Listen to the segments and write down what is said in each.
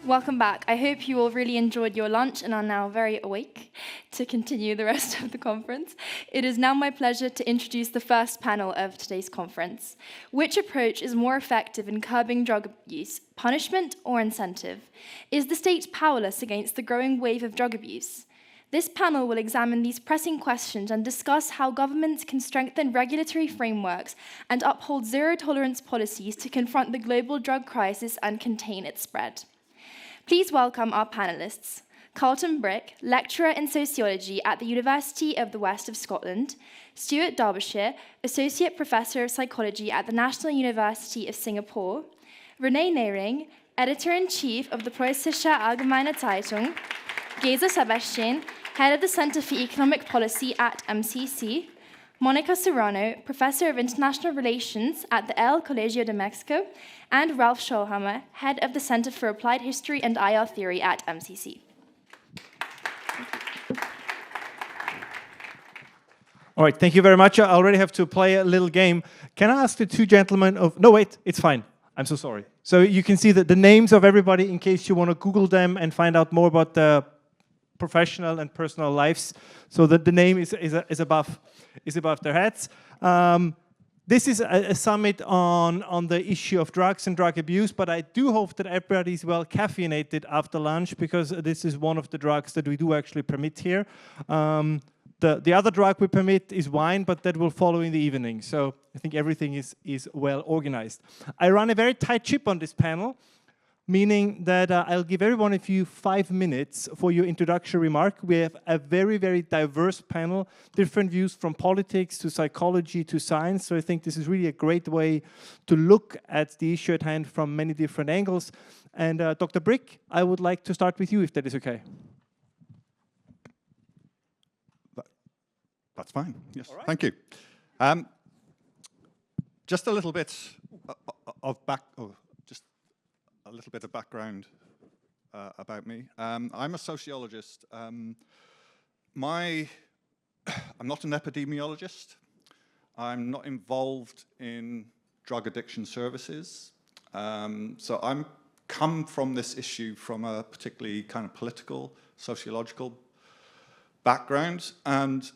Welcome back. I hope you all really enjoyed your lunch and are now very awake to continue the rest of the conference. It is now my pleasure to introduce the first panel of today's conference. Which approach is more effective in curbing drug abuse, punishment or incentive? Is the state powerless against the growing wave of drug abuse? This panel will examine these pressing questions and discuss how governments can strengthen regulatory frameworks and uphold zero-tolerance policies to confront the global drug crisis and contain its spread. Please welcome our panelists. Carlton Brick, lecturer in sociology at the University of the West of Scotland, Stuart Derbyshire, associate professor of psychology at the National University of Singapore, René Nehring, editor-in-chief of the Preußische Allgemeine Zeitung, Géza Sebestyén, head of the Center for Economic Policy at MCC, Mónica Serrano, professor of international relations at the Colegio de México, and Ralph Schoellhammer, head of the Center for Applied History and IR Theory at MCC. All right, thank you very much. I already have to play a little game. Can I ask the two gentlemen of... No, wait, it's fine. I'm so sorry. So you can see the names of everybody in case you want to Google them and find out more about the professional and personal lives. So that the name is above their heads. This is a summit on the issue of drugs and drug abuse, but I do hope that everybody is well caffeinated after lunch, because this is one of the drugs that we do actually permit here. The other drug we permit is wine, but that will follow in the evening. So I think everything is well organized. I run a very tight ship on this panel, meaning that I'll give every one of you 5 minutes for your introductory remark. We have a very, very diverse panel, different views from politics to psychology to science. So I think this is really a great way to look at the issue at hand from many different angles. And Dr. Brick, I would like to start with you, if that is okay. That's fine. Yes, All right. Thank you. Just a little bit of background about me. I'm a sociologist. I'm not an epidemiologist. I'm not involved in drug addiction services. So I'm come from this issue from a particularly kind of political, sociological background. And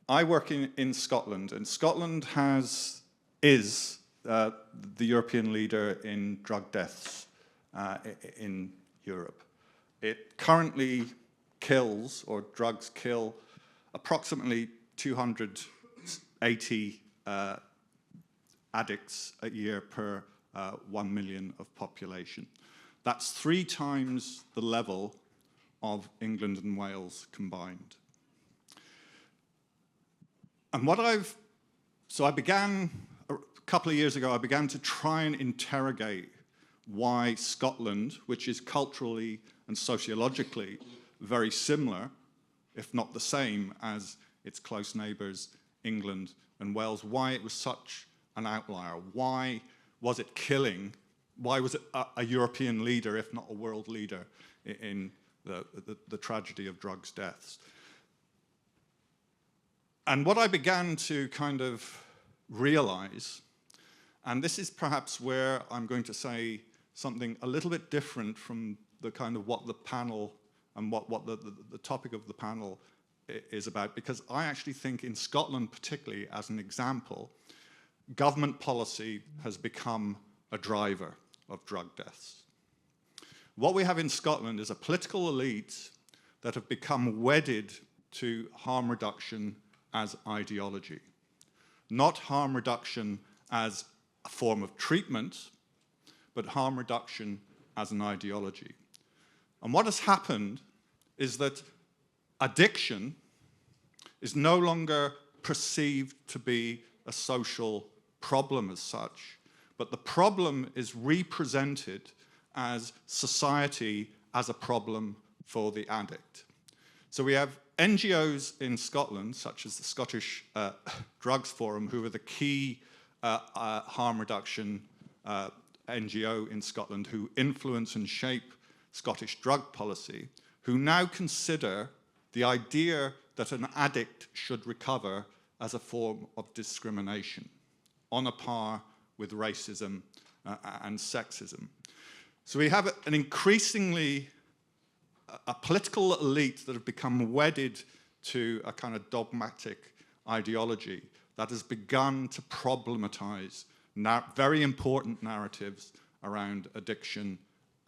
I work in Scotland, and Scotland is the European leader in drug deaths in Europe. It currently kills, or drugs kill, approximately 280 addicts a year per 1 million of population. That's 3 times the level of England and Wales combined. And I began a couple of years ago, I began to try and interrogate why Scotland, which is culturally and sociologically very similar, if not the same as its close neighbours, England and Wales, why it was such an outlier. Why was it killing? Why was it a European leader, if not a world leader, in the tragedy of drugs deaths? And what I began to kind of realize, and this is perhaps where I'm going to say something a little bit different from the kind of what the panel and what the topic of the panel is about, because I actually think in Scotland particularly, as an example, government policy has become a driver of drug deaths. What we have in Scotland is a political elite that have become wedded to harm reduction as ideology. Not harm reduction as a form of treatment, but harm reduction as an ideology. And what has happened is that addiction is no longer perceived to be a social problem as such, but the problem is represented as society as a problem for the addict. So we have NGOs in Scotland, such as the Scottish Drugs Forum, who are the key harm reduction NGO in Scotland, who influence and shape Scottish drug policy, who now consider the idea that an addict should recover as a form of discrimination, on a par with racism and sexism. So we have an increasingly a political elite that have become wedded to a kind of dogmatic ideology that has begun to problematize very important narratives around addiction,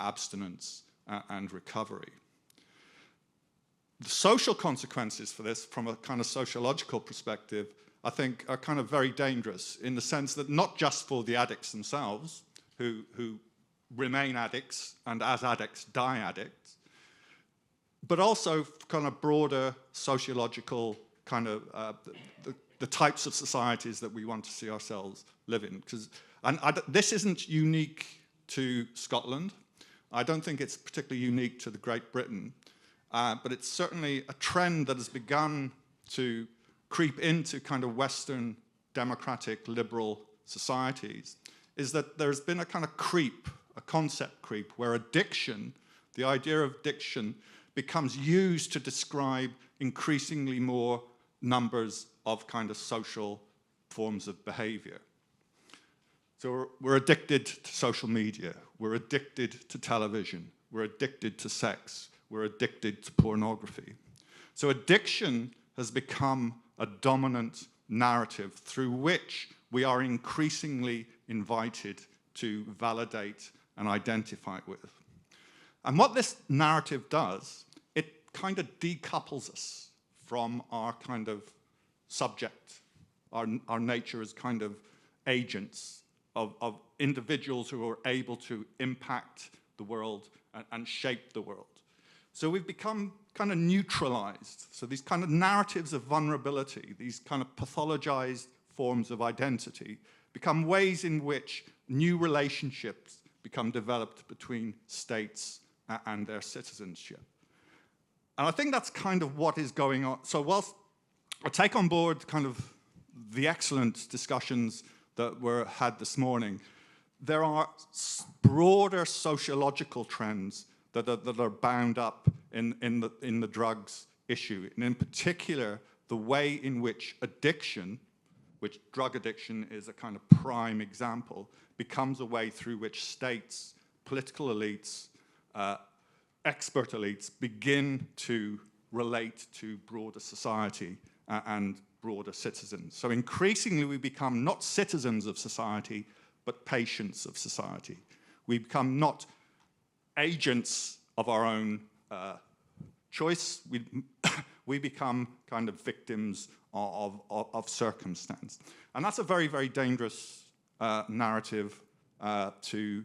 abstinence, and recovery. The social consequences for this, from a kind of sociological perspective, I think are kind of very dangerous in the sense that not just for the addicts themselves, who remain addicts and as addicts die addicts, but also kind of broader sociological kind of the types of societies that we want to see ourselves live in. This isn't unique to Scotland. I don't think it's particularly unique to the Great Britain, but it's certainly a trend that has begun to creep into kind of Western democratic liberal societies, is that there's been a kind of creep, a concept creep, where addiction, the idea of addiction, becomes used to describe increasingly more numbers of kind of social forms of behavior. So we're addicted to social media, we're addicted to television, we're addicted to sex, we're addicted to pornography. So addiction has become a dominant narrative through which we are increasingly invited to validate and identify with. And what this narrative does, it kind of decouples us from our kind of subject, our nature as kind of agents of individuals who are able to impact the world and shape the world. So we've become kind of neutralized. So these kind of narratives of vulnerability, these kind of pathologized forms of identity, become ways in which new relationships become developed between states and their citizenship. And I think that's kind of what is going on. So whilst I take on board kind of the excellent discussions that were had this morning, there are broader sociological trends that are bound up in the drugs issue, and in particular, the way in which addiction, which drug addiction is a kind of prime example, becomes a way through which states, political elites, expert elites begin to relate to broader society and broader citizens. So increasingly we become not citizens of society, but patients of society. We become not agents of our own choice. We become kind of victims of circumstance. And that's a very, very dangerous narrative to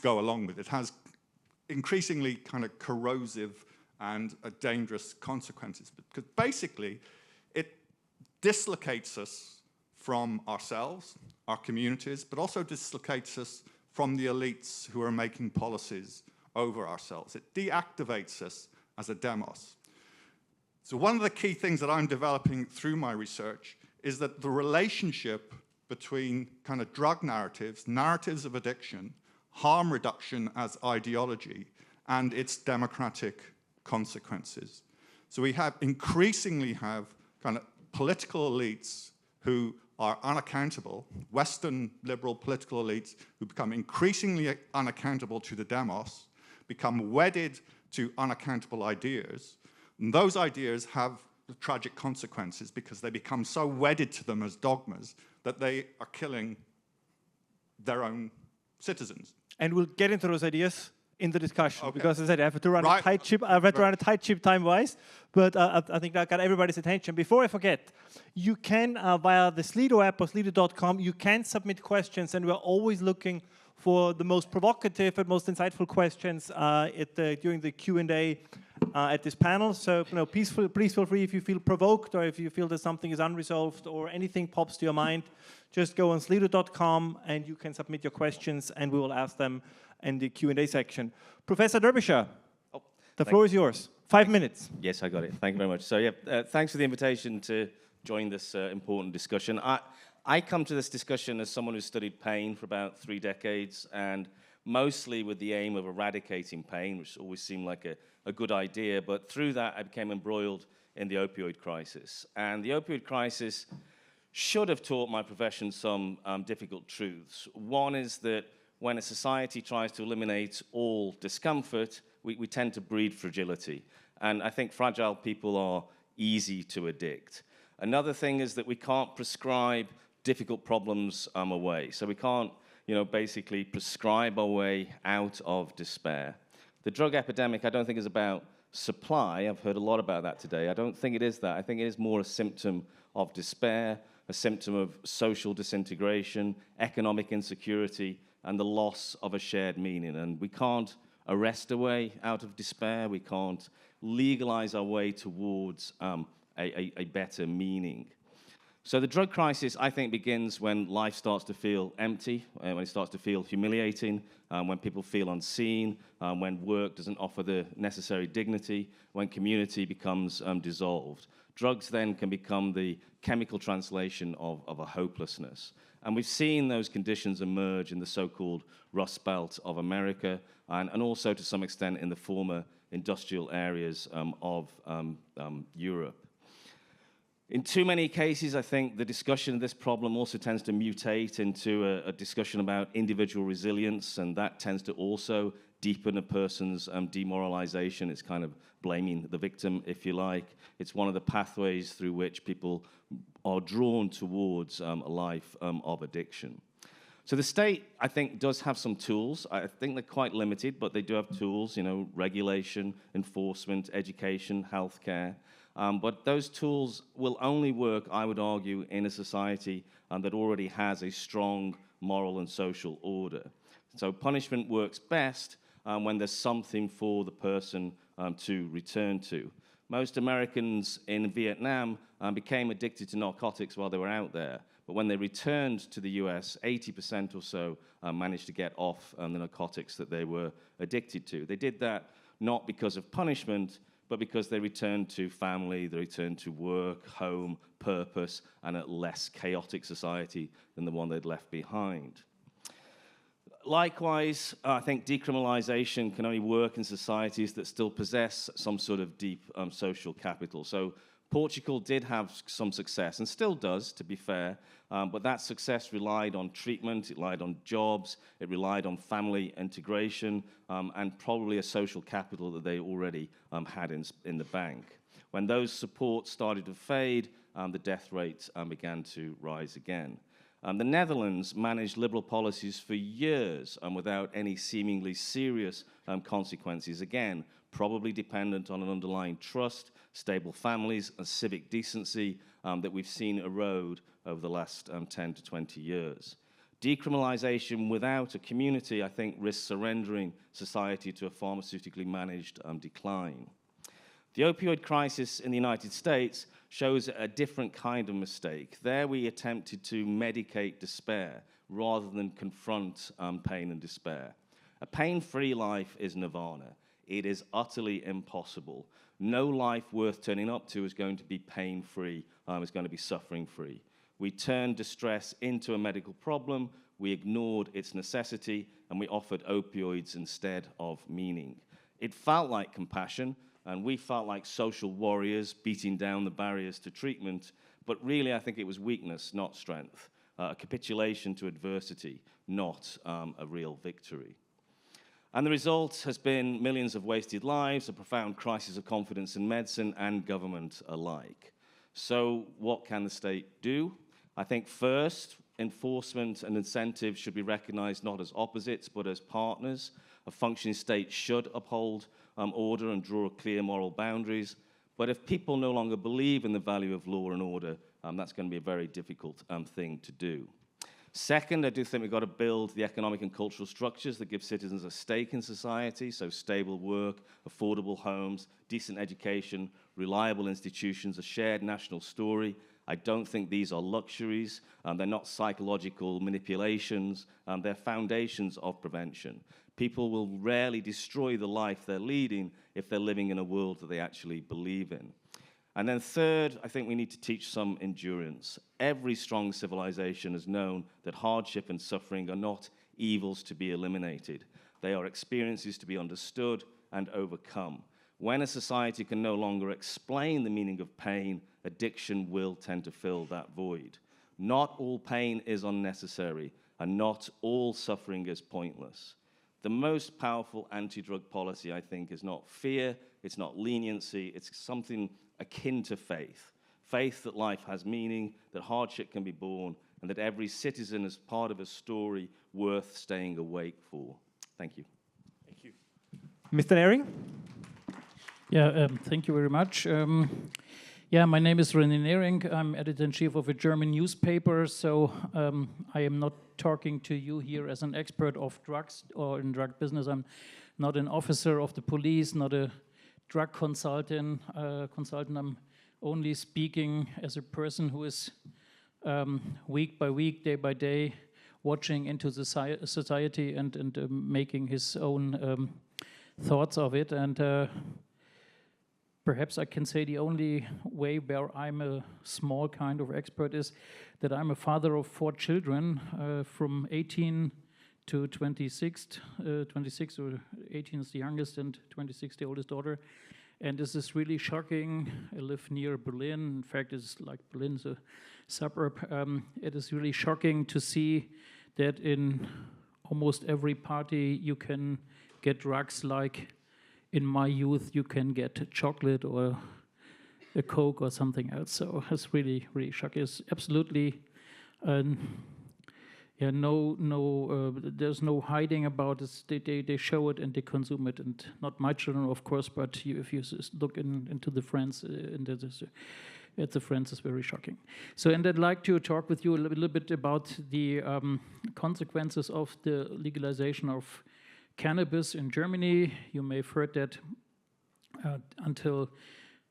go along with. It has increasingly kind of corrosive and dangerous consequences, because basically it dislocates us from ourselves, our communities, but also dislocates us from the elites who are making policies over ourselves. It deactivates us as a demos. So one of the key things that I'm developing through my research is that the relationship between kind of drug narratives, narratives of addiction, harm reduction as ideology, and its democratic consequences. So we increasingly have kind of political elites who are unaccountable, Western liberal political elites who become increasingly unaccountable to the demos, become wedded to unaccountable ideas, and those ideas have tragic consequences because they become so wedded to them as dogmas that they are killing their own citizens. And we'll get into those ideas in the discussion, okay. Because as I said, I have to run a tight ship. I've had to run a tight ship time-wise, but I think that got everybody's attention. Before I forget, you can via the Slido app or Slido.com, you can submit questions, and we're always looking for the most provocative and most insightful questions during the Q&A at this panel. So please feel free if you feel provoked or if you feel that something is unresolved or anything pops to your mind. Just go on Slido.com and you can submit your questions, and we will ask them in the Q&A section. Professor Derbyshire, the floor is yours. 5 minutes. Yes, I got it. Thank you very much. So yeah, thanks for the invitation to join this important discussion. I come to this discussion as someone who's studied pain for about 3 decades, and mostly with the aim of eradicating pain, which always seemed like a good idea. But through that, I became embroiled in the opioid crisis. And the opioid crisis should have taught my profession some difficult truths. One is that when a society tries to eliminate all discomfort, we tend to breed fragility. And I think fragile people are easy to addict. Another thing is that we can't prescribe difficult problems away. So we can't, basically prescribe our way out of despair. The drug epidemic, I don't think, is about supply. I've heard a lot about that today. I don't think it is that. I think it is more a symptom of despair, a symptom of social disintegration, economic insecurity, and the loss of a shared meaning. And we can't arrest a way out of despair. We can't legalize our way towards a better meaning. So the drug crisis, I think, begins when life starts to feel empty, when it starts to feel humiliating, when people feel unseen, when work doesn't offer the necessary dignity, when community becomes dissolved. Drugs then can become the chemical translation of a hopelessness. And we've seen those conditions emerge in the so-called Rust Belt of America, and also to some extent in the former industrial areas of Europe. In too many cases, I think the discussion of this problem also tends to mutate into a discussion about individual resilience, and that tends to also deepen a person's demoralization. It's kind of blaming the victim, if you like. It's one of the pathways through which people are drawn towards a life of addiction. So the state, I think, does have some tools. I think they're quite limited, but they do have tools, regulation, enforcement, education, healthcare. But those tools will only work, I would argue, in a society that already has a strong moral and social order. So punishment works best when there's something for the person to return to. Most Americans in Vietnam became addicted to narcotics while they were out there. But when they returned to the US, 80% or so managed to get off the narcotics that they were addicted to. They did that not because of punishment, but because they returned to family, they returned to work, home, purpose, and a less chaotic society than the one they'd left behind. Likewise, I think decriminalization can only work in societies that still possess some sort of deep social capital. So Portugal did have some success, and still does, to be fair, but that success relied on treatment, it relied on jobs, it relied on family integration, and probably a social capital that they already had in the bank. When those supports started to fade, the death rate began to rise again. The Netherlands managed liberal policies for years without any seemingly serious consequences, again, probably dependent on an underlying trust, stable families, and civic decency that we've seen erode over the last 10 to 20 years. Decriminalization without a community, I think, risks surrendering society to a pharmaceutically managed decline. The opioid crisis in the United States shows a different kind of mistake. There we attempted to medicate despair rather than confront pain and despair. A pain-free life is nirvana. It is utterly impossible. No life worth turning up to is going to be pain-free, is going to be suffering-free. We turned distress into a medical problem, we ignored its necessity, and we offered opioids instead of meaning. It felt like compassion, and we felt like social warriors beating down the barriers to treatment, but really I think it was weakness, not strength, a capitulation to adversity, not a real victory. And the result has been millions of wasted lives, a profound crisis of confidence in medicine and government alike. So what can the state do? I think first, enforcement and incentives should be recognized not as opposites, but as partners. A functioning state should uphold order and draw clear moral boundaries. But if people no longer believe in the value of law and order, that's going to be a very difficult thing to do. Second, I do think we've got to build the economic and cultural structures that give citizens a stake in society, so stable work, affordable homes, decent education, reliable institutions, a shared national story. I don't think these are luxuries. They're not psychological manipulations. They're foundations of prevention. People will rarely destroy the life they're leading if they're living in a world that they actually believe in. And then third, I think we need to teach some endurance. Every strong civilization has known that hardship and suffering are not evils to be eliminated. They are experiences to be understood and overcome. When a society can no longer explain the meaning of pain, addiction will tend to fill that void. Not all pain is unnecessary, and not all suffering is pointless. The most powerful anti-drug policy, I think, is not fear, it's not leniency, it's something akin to faith. Faith that life has meaning, that hardship can be borne, and that every citizen is part of a story worth staying awake for. Thank you. Thank you. Mr. Nehring? Yeah, thank you very much. Yeah, my name is René Nehring. I'm editor-in-chief of a German newspaper, so I am not talking to you here as an expert of drugs or in drug business. I'm not an officer of the police, not a drug consultant. I'm only speaking as a person who is week by week, day by day, watching into the society and making his own thoughts of it. And perhaps I can say the only way where I'm a small kind of expert is that I'm a father of 4 children, from 18 to 26. 26 or 18 is the youngest and 26 the oldest daughter. And this is really shocking. I live near Berlin. In fact, it's like Berlin's a suburb. It is really shocking to see that in almost every party you can get drugs. Like in my youth, you can get chocolate or a Coke or something else. So it's really, really shocking. It's absolutely, yeah, there's no hiding about it. They show it and they consume it, and not my children, of course, but if you look into the friends, at the friends, it's very shocking. So, and I'd like to talk with you a little bit about the consequences of the legalization of cannabis in Germany. You may have heard that until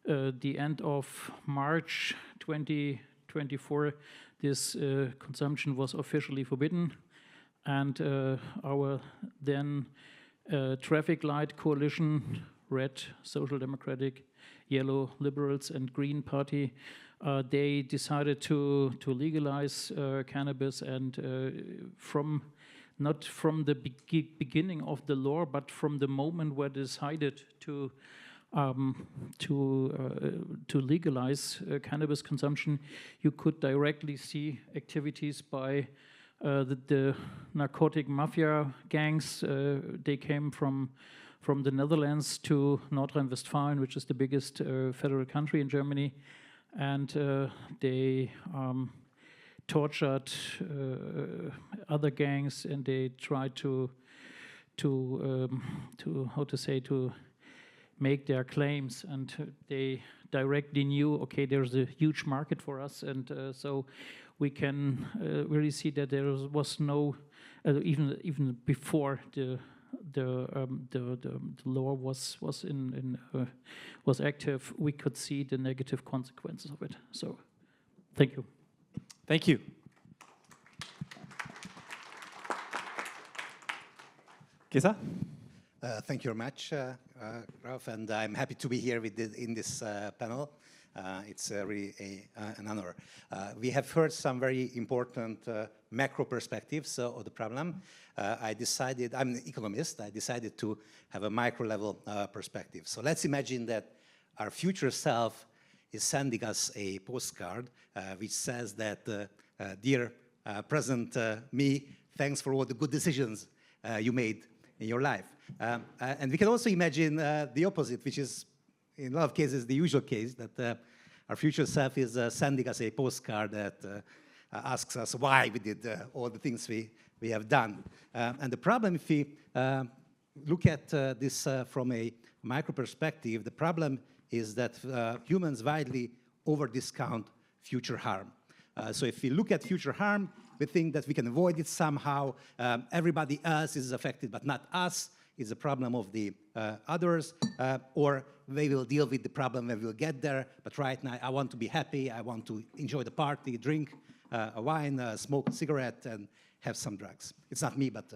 the end of March 2024, this consumption was officially forbidden, and our then traffic light coalition, red, social democratic, yellow, liberals, and green party, they decided to legalize cannabis, and not from the beginning of the law, but from the moment where they decided to legalize cannabis consumption, you could directly see activities by the narcotic mafia gangs. They came from the Netherlands to North Rhine-Westphalia, which is the biggest federal country in Germany, and they tortured other gangs, and they tried to make their claims, and they directly knew, okay, there's a huge market for us, and so we can really see that there was no, even before the law was active, we could see the negative consequences of it. So, thank you. Thank you. Géza? Thank you very much, Ralph, and I'm happy to be here in this panel. It's really an honor. We have heard some very important macro perspectives of the problem. I'm an economist. I decided to have a micro level perspective. So let's imagine that our future self is sending us a postcard which says that, dear present me, thanks for all the good decisions you made in your life. And we can also imagine the opposite, which is in a lot of cases the usual case, that our future self is sending us a postcard that asks us why we did all the things we have done. And the problem, if we look at this from a micro perspective, the problem is that humans widely over-discount future harm. So if we look at future harm, we think that we can avoid it somehow. Everybody else is affected, but not us. It's a problem of the others, or they will deal with the problem when we'll get there. But right now, I want to be happy. I want to enjoy the party, drink a wine, smoke a cigarette, and have some drugs. It's not me, but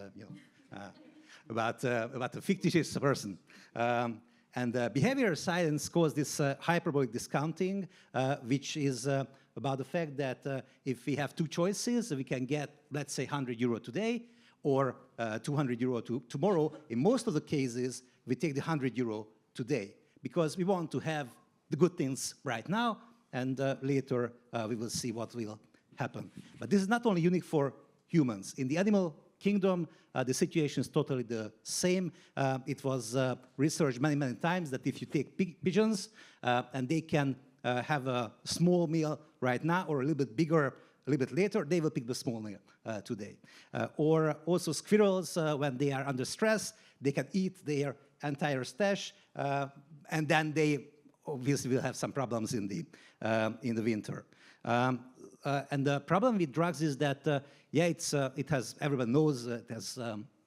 about a fictitious person. And behavioral science calls this hyperbolic discounting, which is about the fact that if we have 2 choices, we can get, let's say, 100 euro today, or 200 euro tomorrow. In most of the cases, we take the 100 euro today because we want to have the good things right now, and later we will see what will happen. But this is not only unique for humans. In the animal kingdom, the situation is totally the same. It was researched many, many times that if you take pigeons and they can have a small meal right now or a little bit bigger a little bit later, they will pick the small meal today. Or also squirrels, when they are under stress, they can eat their entire stash, and then they obviously will have some problems in the winter. And the problem with drugs is that, yeah, it has, everyone knows, it has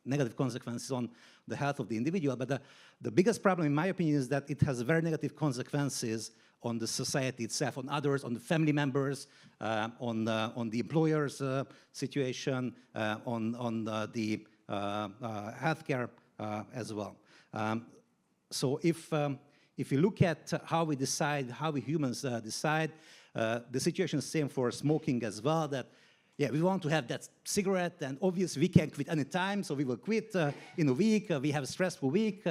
negative consequences on the health of the individual, but the biggest problem, in my opinion, is that it has very negative consequences on the society itself, on others, on the family members, on the employer's situation, on the healthcare as well. So if you look at how we decide, how we humans decide, the situation is the same for smoking as well, that yeah, we want to have that cigarette, and obviously we can't quit any time, so we will quit in a week. We have a stressful week.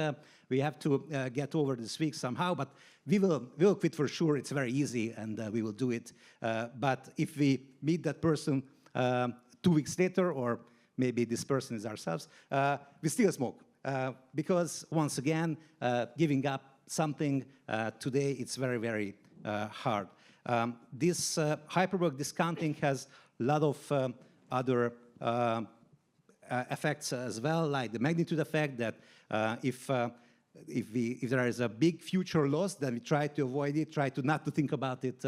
We have to get over this week somehow, but we will quit for sure. It's very easy, and we will do it. But if we meet that person 2 weeks later, or maybe this person is ourselves, we still smoke. Because once again, giving up something today, it's very, very hard. This hyperbolic discounting has a lot of other effects as well, like the magnitude effect, that if there is a big future loss, then we try to avoid it, try to not to think about it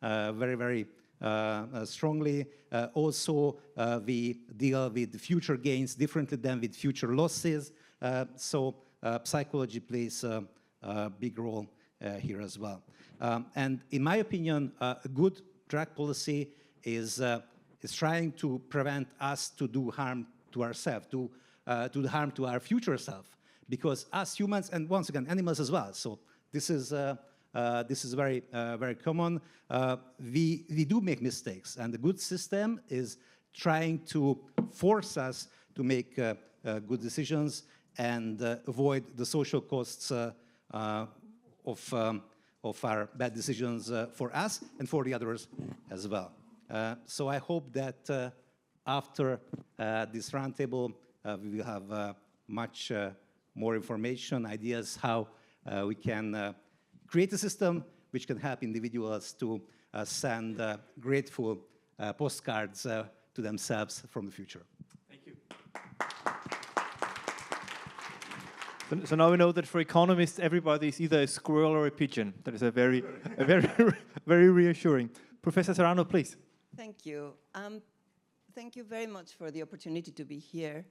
very, very strongly. Also, we deal with future gains differently than with future losses. So psychology plays a big role here as well. And in my opinion, a good drug policy is trying to prevent us to do harm to ourselves, to do harm to our future self. Because us humans, and once again, animals as well, so this is very, very common. We do make mistakes, and the good system is trying to force us to make good decisions and avoid the social costs of our bad decisions for us and for the others as well. So I hope that after this roundtable, we will have much more information, ideas how we can create a system which can help individuals to send grateful postcards to themselves from the future. Thank you. So now we know that for economists, everybody is either a squirrel or a pigeon. That is a very reassuring. Professor Serrano, please. Thank you. Thank you very much for the opportunity to be here.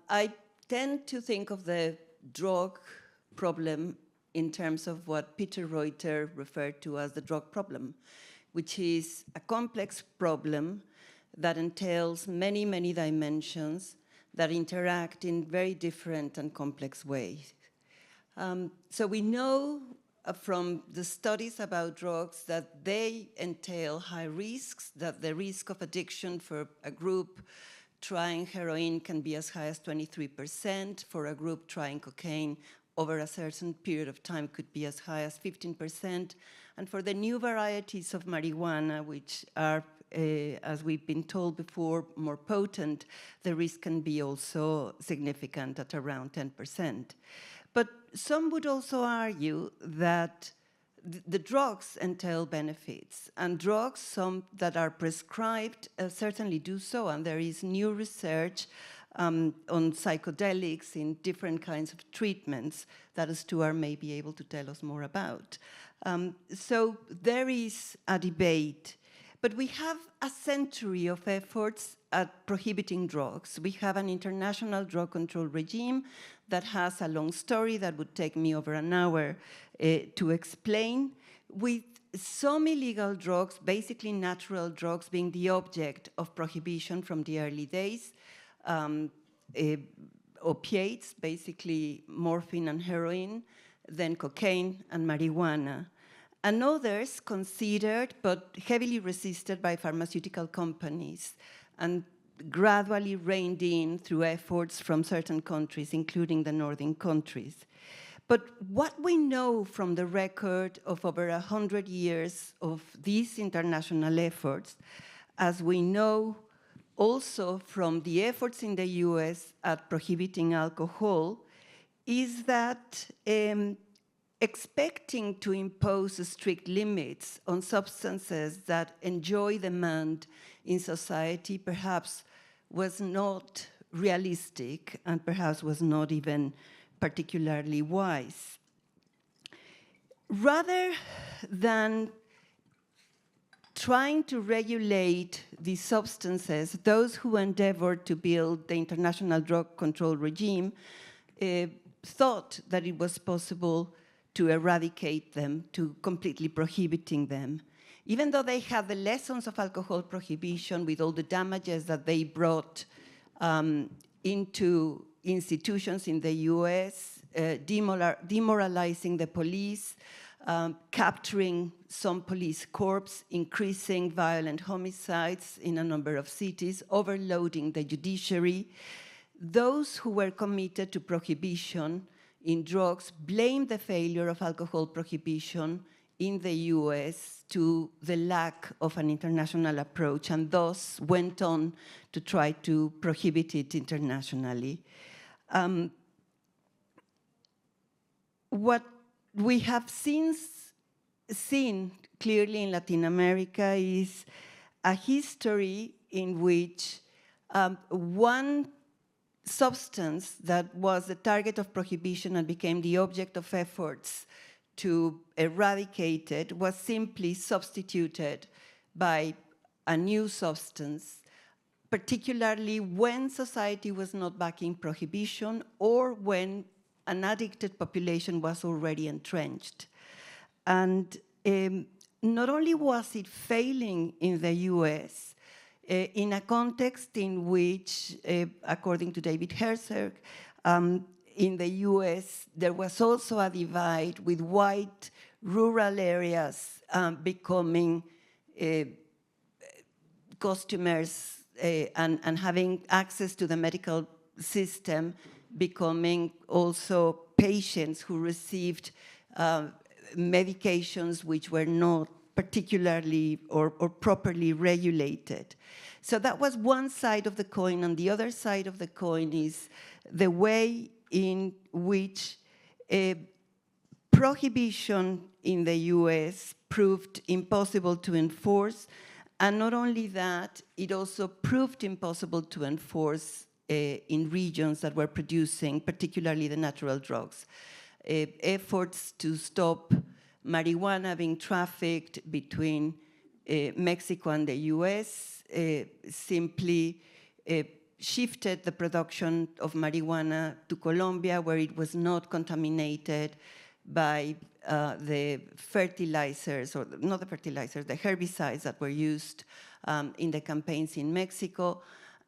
I tend to think of the drug problem in terms of what Peter Reuter referred to as the drug problem, which is a complex problem that entails many, many dimensions that interact in very different and complex ways. So we know from the studies about drugs that they entail high risks, that the risk of addiction for a group trying heroin can be as high as 23%, for a group trying cocaine over a certain period of time could be as high as 15%, and for the new varieties of marijuana, which are, as we've been told before, more potent, the risk can be also significant at around 10%. But some would also argue that the drugs entail benefits, and drugs, some that are prescribed, certainly do so, and there is new research on psychedelics in different kinds of treatments that Stuart may be able to tell us more about. So there is a debate, but we have a century of efforts at prohibiting drugs. We have an international drug control regime that has a long story that would take me over an hour to explain, with some illegal drugs, basically natural drugs, being the object of prohibition from the early days. Opiates, basically morphine and heroin, then cocaine and marijuana. And others considered but heavily resisted by pharmaceutical companies and gradually reined in through efforts from certain countries, including the northern countries. But what we know from the record of over 100 years of these international efforts, as we know also from the efforts in the US at prohibiting alcohol is that expecting to impose strict limits on substances that enjoy demand in society perhaps was not realistic and perhaps was not even particularly wise. Rather than trying to regulate these substances, those who endeavored to build the international drug control regime thought that it was possible to eradicate them, to completely prohibiting them. Even though they had the lessons of alcohol prohibition with all the damages that they brought into institutions in the US, demoralizing the police, capturing some police corps, increasing violent homicides in a number of cities, overloading the judiciary. Those who were committed to prohibition in drugs blamed the failure of alcohol prohibition in the US to the lack of an international approach, and thus went on to try to prohibit it internationally. What we have since seen clearly in Latin America is a history in which one substance that was the target of prohibition and became the object of efforts to eradicate it was simply substituted by a new substance, particularly when society was not backing prohibition or when an addicted population was already entrenched. And not only was it failing in the US, in a context in which, according to David Herzog, in the US, there was also a divide with white rural areas becoming customers and having access to the medical system, becoming also patients who received medications which were not particularly or properly regulated. So that was one side of the coin, and the other side of the coin is the way in which prohibition in the US proved impossible to enforce, and not only that, it also proved impossible to enforce in regions that were producing, particularly the natural drugs. Efforts to stop marijuana being trafficked between Mexico and the US simply shifted the production of marijuana to Colombia, where it was not contaminated by the fertilizers, or not the fertilizers, the herbicides that were used in the campaigns in Mexico.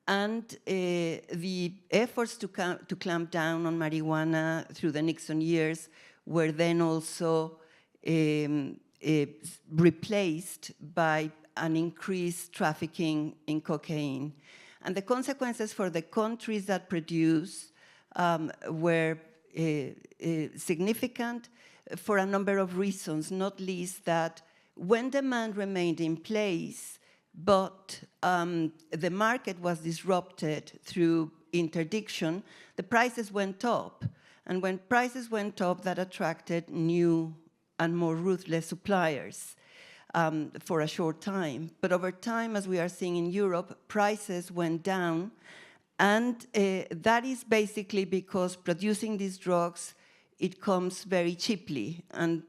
And the efforts to clamp down on marijuana through the Nixon years were then also replaced by an increased trafficking in cocaine. And the consequences for the countries that produce were significant for a number of reasons, not least that when demand remained in place, but the market was disrupted through interdiction, the prices went up. And when prices went up, that attracted new and more ruthless suppliers for a short time. But over time, as we are seeing in Europe, prices went down. And that is basically because producing these drugs, it comes very cheaply. And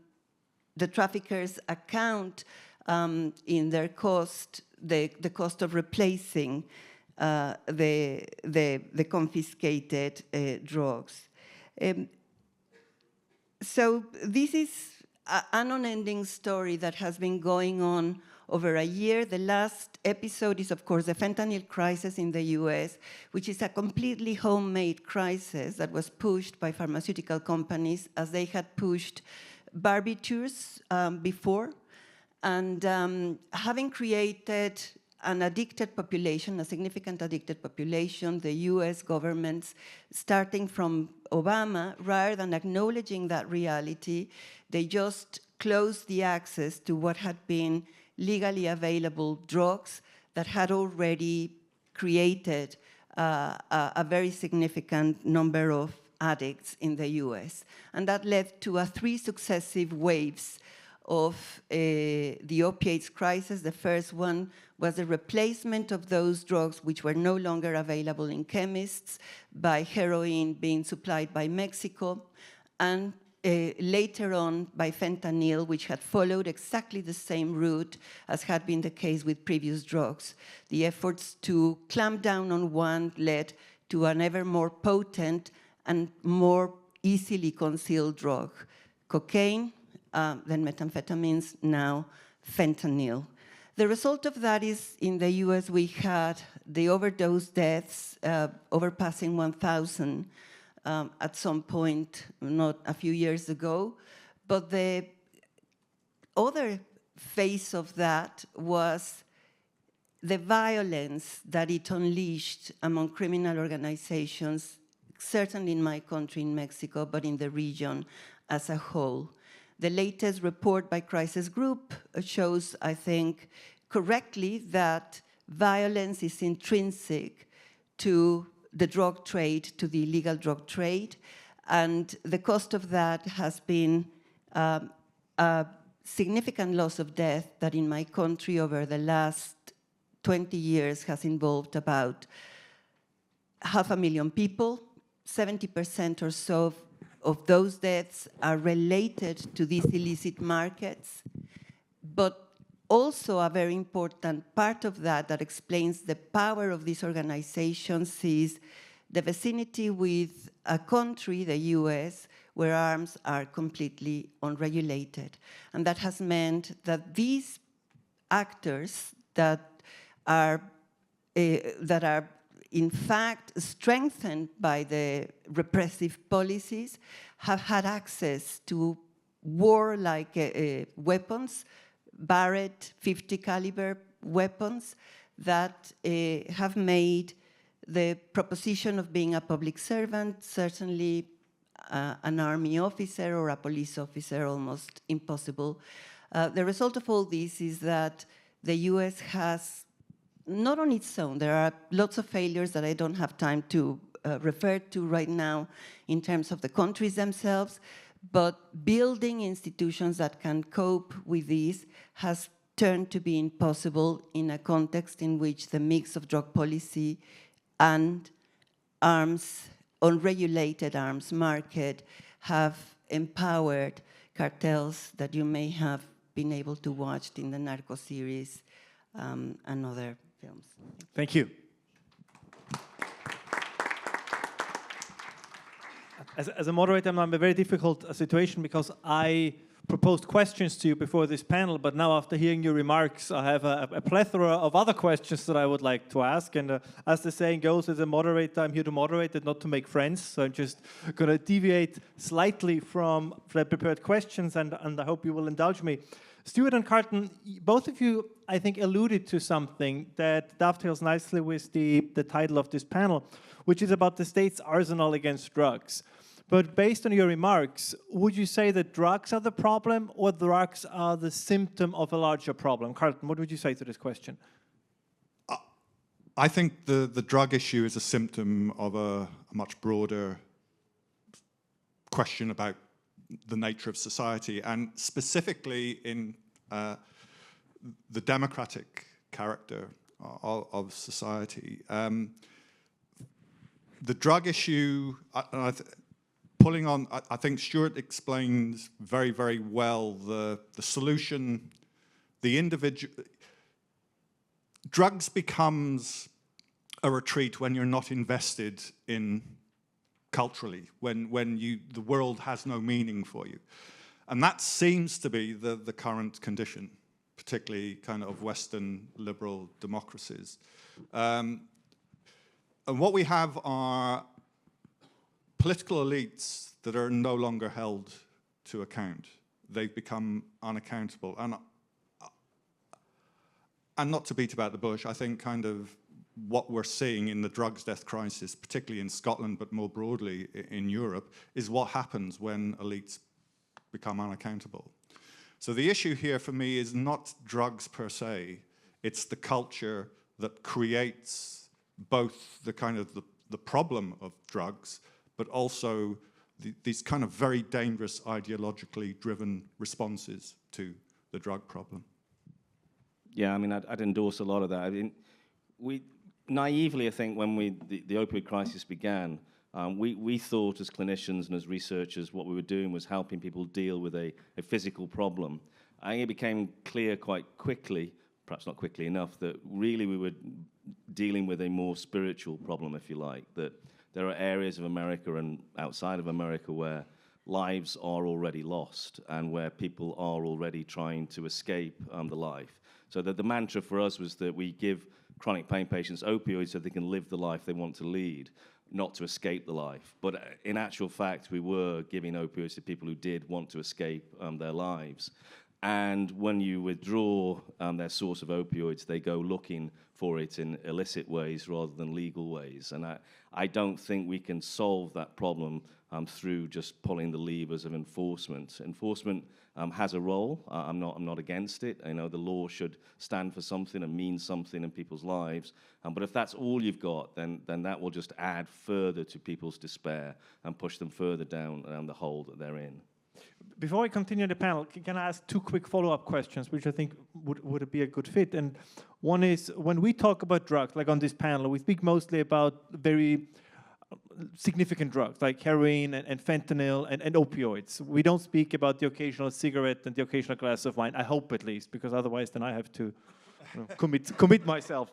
the traffickers account in their cost, the cost of replacing the confiscated drugs. So this is an unending story that has been going on over a year. The last episode is, of course, the fentanyl crisis in the US, which is a completely homemade crisis that was pushed by pharmaceutical companies as they had pushed barbitures before. And having created an addicted population, a significant addicted population, the US governments, starting from Obama, rather than acknowledging that reality, they just closed the access to what had been legally available drugs that had already created a very significant number of addicts in the US. And that led to 3 successive waves of the opiates crisis. The first one was the replacement of those drugs which were no longer available in chemists by heroin being supplied by Mexico, and later on by fentanyl, which had followed exactly the same route as had been the case with previous drugs. The efforts to clamp down on one led to an ever more potent and more easily concealed drug, cocaine, then methamphetamines, now fentanyl. The result of that is, in the US, we had the overdose deaths overpassing 1,000 at some point, not a few years ago. But the other phase of that was the violence that it unleashed among criminal organizations, certainly in my country, in Mexico, but in the region as a whole. The latest report by Crisis Group shows, I think, correctly that violence is intrinsic to the drug trade, to the illegal drug trade, and the cost of that has been a significant loss of death that in my country over the last 20 years has involved about 500,000 people. 70% or so of those deaths are related to these illicit markets, but also a very important part of that explains the power of these organizations is the vicinity with a country, the US, where arms are completely unregulated. And that has meant that these actors that are in fact strengthened by the repressive policies have had access to war-like weapons, Barrett 50 caliber weapons that have made the proposition of being a public servant, certainly an army officer or a police officer, almost impossible. The result of all this is that the US has, not on its own, there are lots of failures that I don't have time to refer to right now in terms of the countries themselves, but building institutions that can cope with this has turned to be impossible in a context in which the mix of drug policy and arms, unregulated arms market, have empowered cartels that you may have been able to watch in the Narco series and other films. Thank you. As a moderator, I'm in a very difficult situation because I proposed questions to you before this panel, but now after hearing your remarks, I have a plethora of other questions that I would like to ask. And as the saying goes, as a moderator, I'm here to moderate and not to make friends. So I'm just going to deviate slightly from the prepared questions, and I hope you will indulge me. Stuart and Carlton, both of you, I think, alluded to something that dovetails nicely with the title of this panel, which is about the state's arsenal against drugs. But based on your remarks, would you say that drugs are the problem or drugs are the symptom of a larger problem? Carlton, what would you say to this question? I think the drug issue is a symptom of a much broader question about the nature of society, and specifically in the democratic character of society. The drug issue, pulling on, I think Stuart explains very, very well the solution, the individual. Drugs becomes a retreat when you're not invested in culturally, when the world has no meaning for you. And that seems to be the current condition, particularly kind of Western liberal democracies. And what we have are political elites that are no longer held to account. They've become unaccountable. And not to beat about the bush, I think kind of what we're seeing in the drugs death crisis, particularly in Scotland, but more broadly in Europe, is what happens when elites become unaccountable. So the issue here for me is not drugs per se, it's the culture that creates both the kind of the problem of drugs, but also these kind of very dangerous ideologically driven responses to the drug problem. Yeah, I mean, I'd endorse a lot of that. I mean, we naively, I think, when the opioid crisis began, we thought as clinicians and as researchers what we were doing was helping people deal with a physical problem. I think it became clear quite quickly, perhaps not quickly enough, that really we were dealing with a more spiritual problem, if you like, that there are areas of America and outside of America where lives are already lost and where people are already trying to escape the life. So the mantra for us was that we give chronic pain patients opioids so they can live the life they want to lead, not to escape the life. But in actual fact, we were giving opioids to people who did want to escape their lives. And when you withdraw their source of opioids, they go looking for it in illicit ways rather than legal ways. And I don't think we can solve that problem through just pulling the levers of enforcement. Enforcement has a role. I'm not against it. I know the law should stand for something and mean something in people's lives. But if that's all you've got, then that will just add further to people's despair and push them further down the hole that they're in. Before I continue the panel, can I ask two quick follow-up questions, which I think would be a good fit? And one is, when we talk about drugs, like on this panel, we speak mostly about very significant drugs, like heroin and fentanyl and opioids. We don't speak about the occasional cigarette and the occasional glass of wine, I hope at least, because otherwise then I have to commit myself.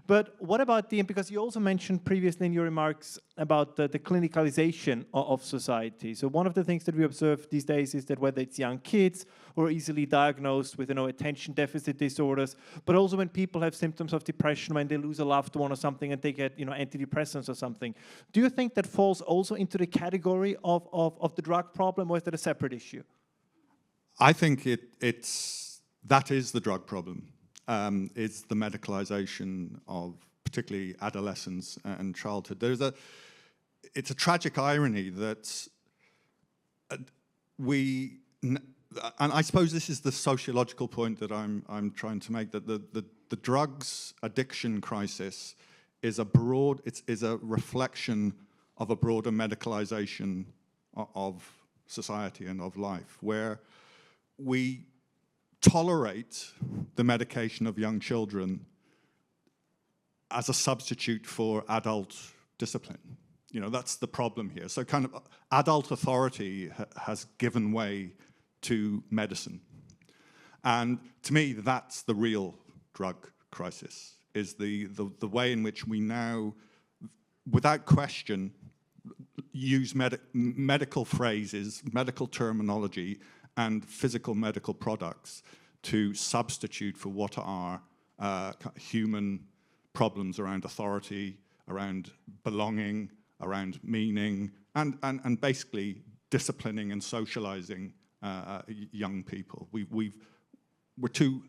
But what about because you also mentioned previously in your remarks about the clinicalization of society. So one of the things that we observe these days is that whether it's young kids or easily diagnosed with attention deficit disorders, but also when people have symptoms of depression, when they lose a loved one or something and they get antidepressants or something. Do you think that falls also into the category of the drug problem, or is that a separate issue? I think that is the drug problem. Is the medicalization of particularly adolescence and childhood. It's a tragic irony that and I suppose this is the sociological point that I'm trying to make, that the drugs addiction crisis is a reflection of a broader medicalization of society and of life, where we tolerate the medication of young children as a substitute for adult discipline. That's the problem here. So kind of adult authority has given way to medicine. And to me, that's the real drug crisis, is the way in which we now, without question, use medical phrases, medical terminology, and physical medical products to substitute for what are human problems around authority, around belonging, around meaning, and basically disciplining and socializing young people. We too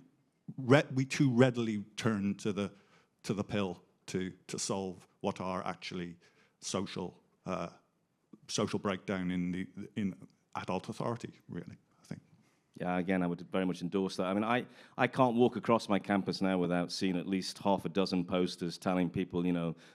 readily turn to the pill to solve what are actually social breakdown in adult authority, really. Yeah, again, I would very much endorse that. I mean, I can't walk across my campus now without seeing at least half a dozen posters telling people,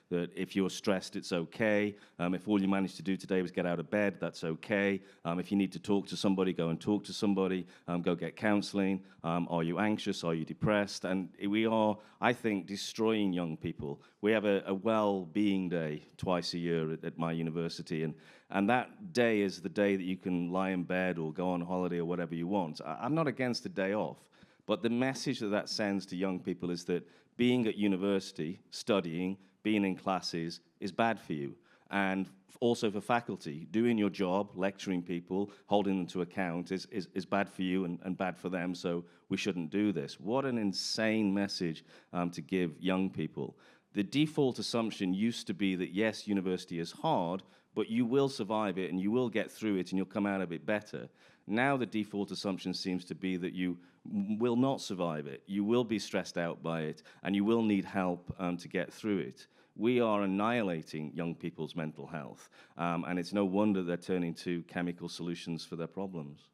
that if you're stressed, it's okay. If all you managed to do today was get out of bed, that's okay. If you need to talk to somebody, go and talk to somebody. Go get counseling. Are you anxious? Are you depressed? And we are, I think, destroying young people. We have a well-being day twice a year at my university, and that day is the day that you can lie in bed or go on holiday or whatever you want. I'm not against the day off, but the message that sends to young people is that being at university, studying, being in classes is bad for you. And also for faculty, doing your job, lecturing people, holding them to account is bad for you and bad for them, so we shouldn't do this. What an insane message to give young people. The default assumption used to be that, yes, university is hard, but you will survive it and you will get through it and you'll come out of it better. Now the default assumption seems to be that you will not survive it, you will be stressed out by it, and you will need help to get through it. We are annihilating young people's mental health, and it's no wonder they're turning to chemical solutions for their problems.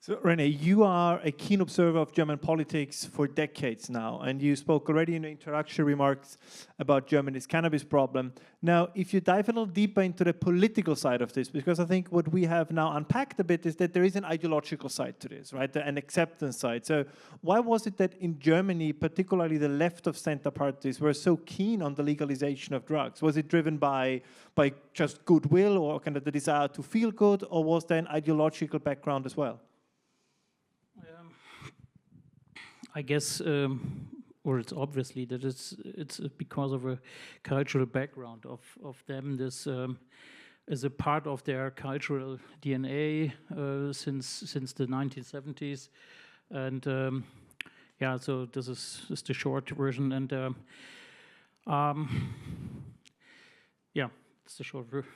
So, René, you are a keen observer of German politics for decades now, and you spoke already in your introductory remarks about Germany's cannabis problem. Now, if you dive a little deeper into the political side of this, because I think what we have now unpacked a bit is that there is an ideological side to this, right, an acceptance side. So why was it that in Germany, particularly the left of center parties, were so keen on the legalization of drugs? Was it driven by just goodwill or kind of the desire to feel good, or was there an ideological background as well? I guess, or it's obviously that it's because of a cultural background of them. This is a part of their cultural DNA since the 1970s, and yeah. So this is the short version, and yeah, it's the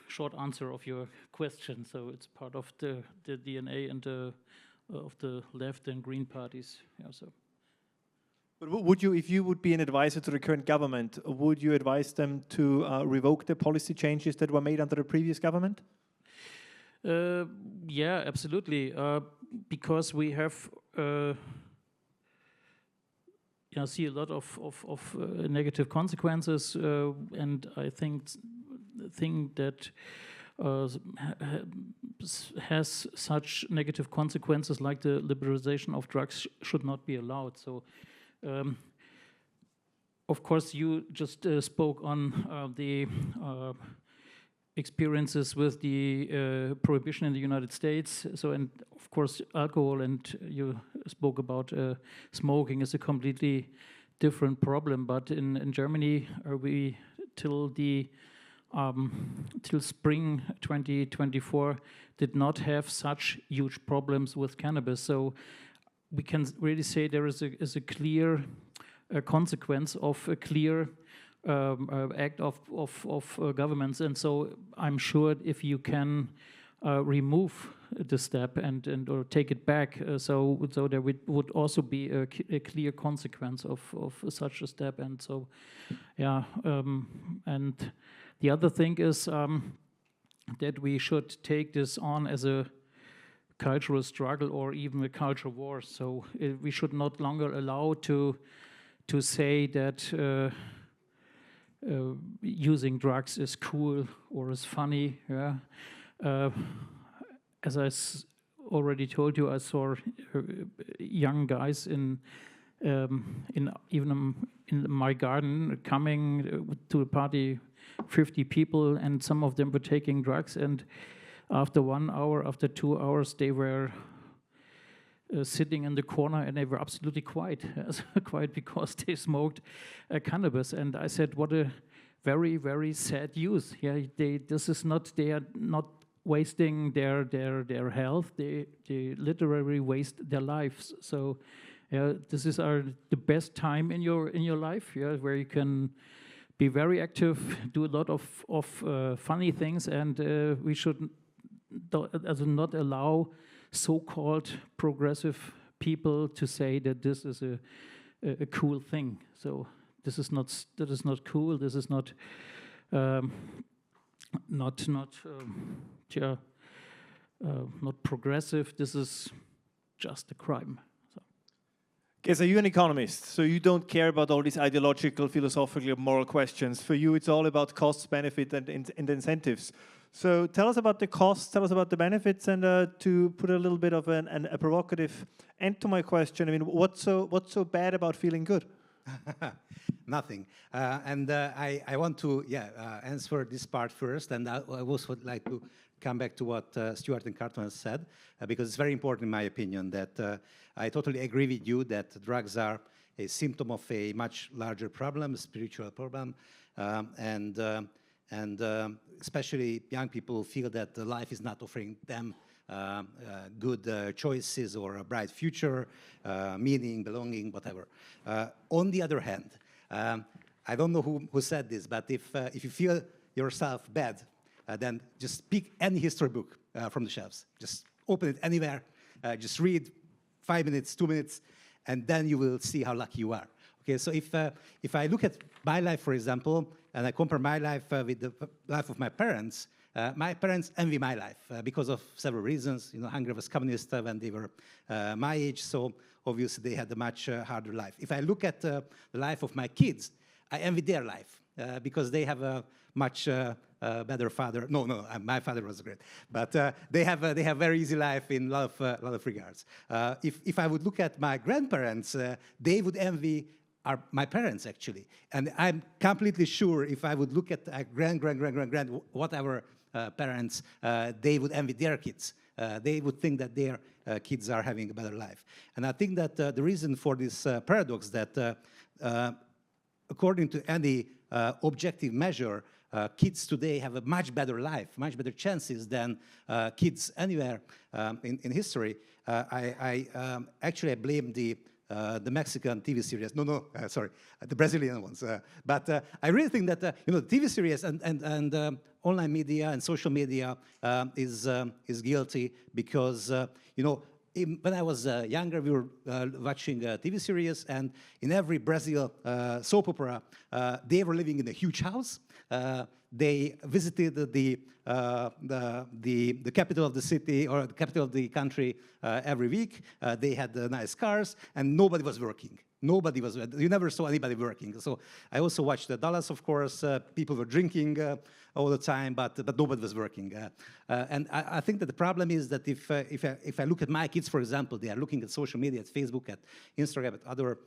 short answer of your question. So it's part of the DNA and of the left and green parties. Yeah. So. But would you, if you would be an advisor to the current government, would you advise them to revoke the policy changes that were made under the previous government? Yeah, absolutely. Because we have, see a lot of negative consequences, and I think that has such negative consequences like the liberalization of drugs should not be allowed. So. Of course, you just spoke on the experiences with the prohibition in the United States. So, and of course, alcohol, and you spoke about smoking is a completely different problem. But in Germany, we till spring 2024 did not have such huge problems with cannabis. So. We can really say there is a clear consequence of a clear act of governments, and so I'm sure if you can remove the step and or take it back, so there would also be a clear consequence of such a step, and so yeah, and the other thing is that we should take this on as a cultural struggle or even a cultural war. So we should not longer allow to say that using drugs is cool or is funny. Yeah. As I already told you, I saw young guys in my garden coming to a party, 50 people, and some of them were taking drugs, and after 1 hour, after 2 hours, they were sitting in the corner and they were absolutely quiet, quiet because they smoked cannabis. And I said, what a very, very sad youth. Yeah, they are not wasting their health. They literally waste their lives. So, yeah, this is the best time in your life. Yeah, where you can be very active, do a lot of funny things, and we should not allow so-called progressive people to say that this is a cool thing. So that is not cool. This is not progressive. This is just a crime. Géza, you're an economist, so you don't care about all these ideological, philosophical, moral questions. For you, it's all about costs, benefit, and incentives. So tell us about the costs, tell us about the benefits, and to put a little bit of a provocative end to my question, I mean, what's so bad about feeling good? Nothing. I want to answer this part first, and I also would like to come back to what Stuart and Carlton has said, because it's very important in my opinion that I totally agree with you that drugs are a symptom of a much larger problem, a spiritual problem, and especially young people feel that life is not offering them good choices or a bright future, meaning, belonging, whatever. On the other hand, I don't know who said this, but if you feel yourself bad, then just pick any history book from the shelves. Just open it anywhere, just read 5 minutes, 2 minutes, and then you will see how lucky you are. Okay, so if I look at my life, for example, and I compare my life with the life of my parents, My parents envy my life because of several reasons. You know, Hungary was communist when they were my age, so obviously they had a much harder life. If I look at the life of my kids, I envy their life because they have a much better father. No, my father was great, but they have very easy life in a lot of regards. If I would look at my grandparents, they would envy my parents actually, and I'm completely sure if I would look at grand whatever parents, they would envy their kids. They would think that their kids are having a better life, and I think that the reason for this paradox that according to any objective measure, kids today have a much better life, much better chances than kids anywhere in history. I actually blame the Mexican TV series. Sorry, the Brazilian ones. But I really think that you know, the TV series and online media and social media is guilty because you know, when I was younger, we were watching a TV series, and in every Brazil soap opera, they were living in a huge house. They visited the capital of the city or the capital of the country every week. They had nice cars, and nobody was working. Nobody was. You never saw anybody working. So I also watched the Dallas, of course. People were drinking all the time, but nobody was working. And I think that the problem is that if I look at my kids, for example, they are looking at social media, at Facebook, at Instagram, at other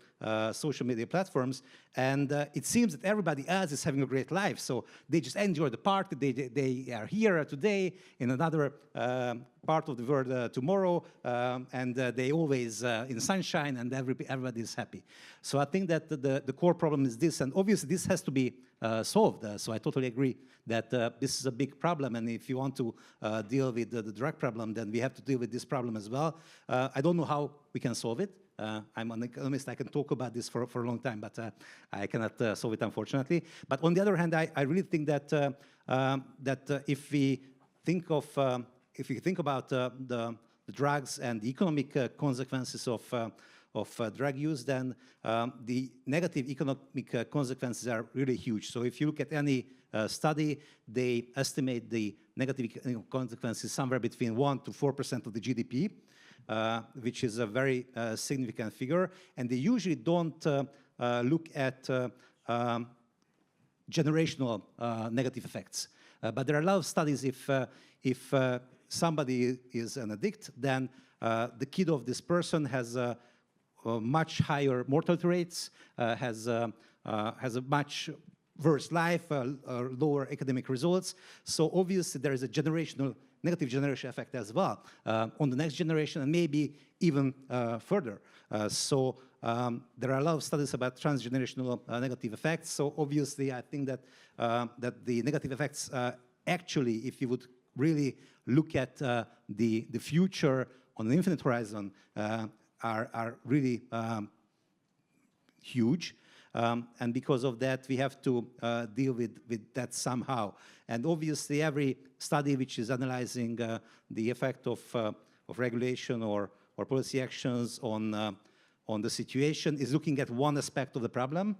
social media platforms, and it seems that everybody else is having a great life. So they just enjoy the party. They are here today in another part of the world tomorrow, and they always in sunshine, and everybody is happy. So I think that the core problem is this, and obviously this has to be solved. So I totally agree that this is a big problem, and if you want to deal with the drug problem, then we have to deal with this problem as well. I don't know how we can solve it. I'm an economist, I can talk about this for a long time, but I cannot solve it, unfortunately. But on the other hand, I really think that if we think about the drugs and the economic consequences of drug use, then the negative economic consequences are really huge. So if you look at any study, they estimate the negative economic consequences somewhere between 1 to 4% of the GDP, which is a very significant figure. And they usually don't look at generational negative effects. But there are a lot of studies if somebody is an addict, then the kid of this person has much higher mortality rates, has a much worse life, lower academic results. So obviously there is a negative generation effect as well on the next generation, and maybe even further. So there are a lot of studies about transgenerational negative effects. So obviously I think that that the negative effects actually, if you would really look at the future on an infinite horizon, are really huge. And because of that, we have to deal with that somehow. And obviously, every study which is analyzing the effect of regulation or policy actions on the situation is looking at one aspect of the problem.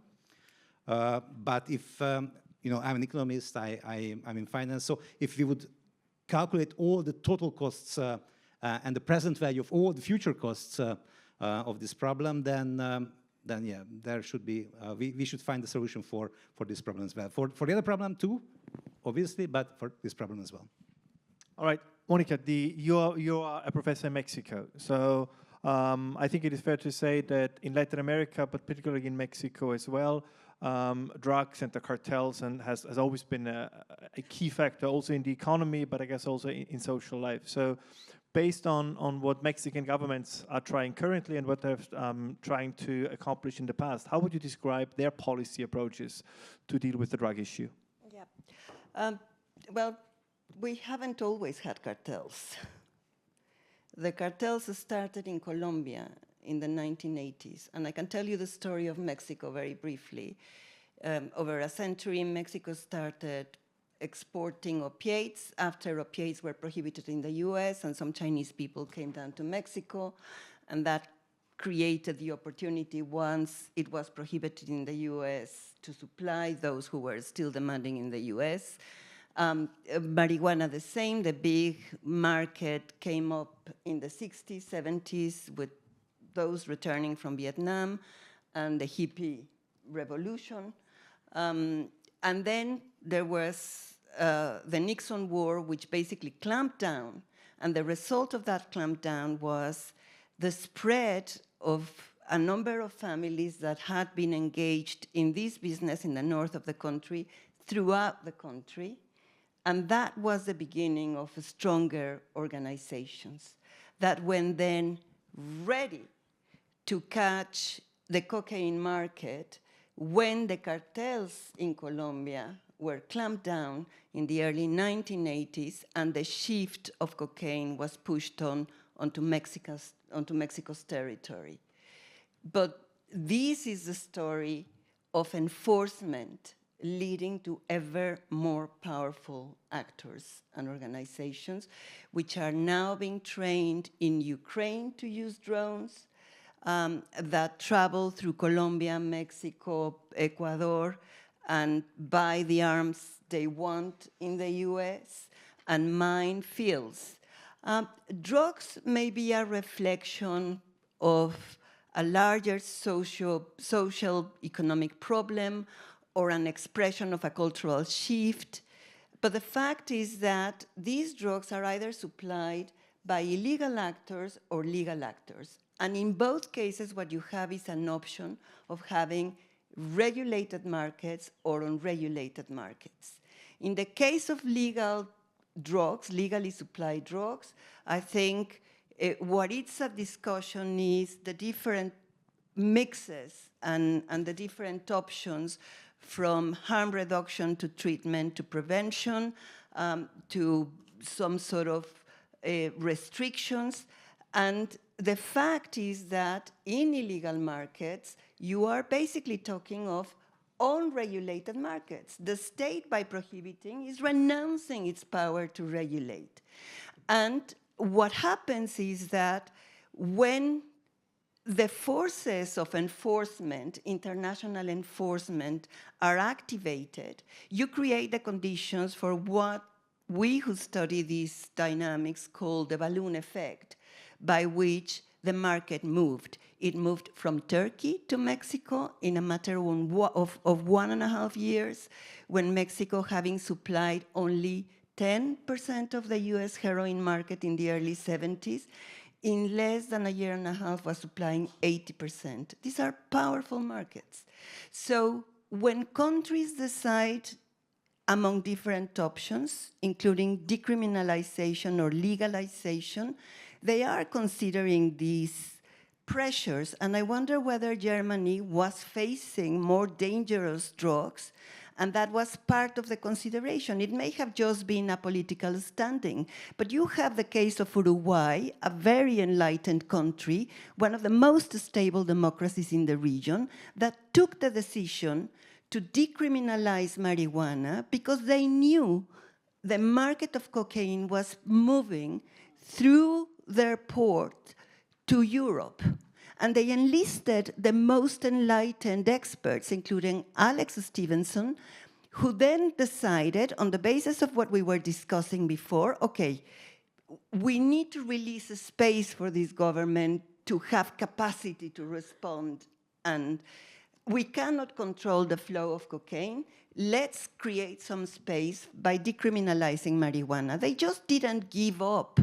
But if you know, I'm an economist, I'm in finance, so if we would calculate all the total costs and the present value of all the future costs of this problem, then yeah, there should be, we should find a solution for this problem as well. For the other problem too, obviously, but for this problem as well. All right, Mónica, you are a professor in Mexico. So I think it is fair to say that in Latin America, but particularly in Mexico as well, drugs and the cartels has always been a key factor also in the economy, but I guess also in social life. So based on what Mexican governments are trying currently and what they're trying to accomplish in the past, how would you describe their policy approaches to deal with the drug issue? Yeah. Well, we haven't always had cartels. The cartels started in Colombia in the 1980s, and I can tell you the story of Mexico very briefly. Over a century, Mexico started exporting opiates after opiates were prohibited in the US, and some Chinese people came down to Mexico, and that created the opportunity once it was prohibited in the US to supply those who were still demanding in the US. Marijuana the same. The big market came up in the 60s, 70s with those returning from Vietnam and the hippie revolution. And then there was the Nixon war, which basically clamped down. And the result of that clampdown was the spread of a number of families that had been engaged in this business in the north of the country throughout the country. And that was the beginning of stronger organizations that went then ready to catch the cocaine market when the cartels in Colombia were clamped down in the early 1980s and the shift of cocaine was pushed onto Mexico's territory. But this is the story of enforcement leading to ever more powerful actors and organizations, which are now being trained in Ukraine to use drones, that travel through Colombia, Mexico, Ecuador, and buy the arms they want in the US, and mine fields. Drugs may be a reflection of a larger social economic problem or an expression of a cultural shift. But the fact is that these drugs are either supplied by illegal actors or legal actors. And in both cases, what you have is an option of having regulated markets or unregulated markets. In the case of legal drugs, legally supplied drugs, I think what it's a discussion is the different mixes and the different options from harm reduction to treatment to prevention to some sort of restrictions. And the fact is that in illegal markets, you are basically talking of unregulated markets. The state, by prohibiting, is renouncing its power to regulate. And what happens is that when the forces of enforcement, international enforcement, are activated, you create the conditions for what we who study these dynamics call the balloon effect, by which the market moved. It moved from Turkey to Mexico in a matter of 1.5 years, when Mexico, having supplied only 10% of the US heroin market in the early 70s, in less than a year and a half was supplying 80%. These are powerful markets. So when countries decide among different options, including decriminalization or legalization, they are considering these pressures. And I wonder whether Germany was facing more dangerous drugs, and that was part of the consideration. It may have just been a political standing, but you have the case of Uruguay, a very enlightened country, one of the most stable democracies in the region, that took the decision to decriminalize marijuana because they knew the market of cocaine was moving through their port to Europe. And they enlisted the most enlightened experts, including Alex Stevenson, who then decided, on the basis of what we were discussing before, okay, we need to release a space for this government to have capacity to respond, and we cannot control the flow of cocaine. Let's create some space by decriminalizing marijuana. They just didn't give up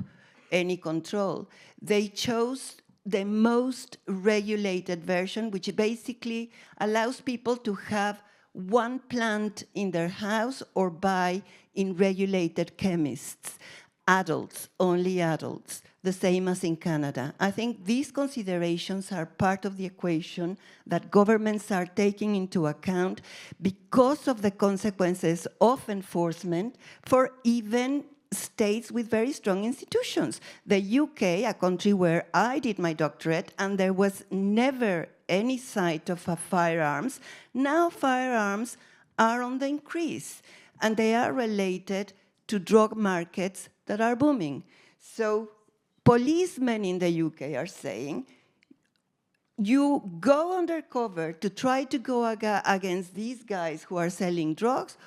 any control. They chose the most regulated version, which basically allows people to have one plant in their house or buy in regulated chemists. Adults, only adults, the same as in Canada. I think these considerations are part of the equation that governments are taking into account because of the consequences of enforcement for even states with very strong institutions. The UK, a country where I did my doctorate, and there was never any sight of firearms. Now firearms are on the increase, and they are related to drug markets that are booming. So policemen in the UK are saying, you go undercover to try to go against these guys who are selling drugs,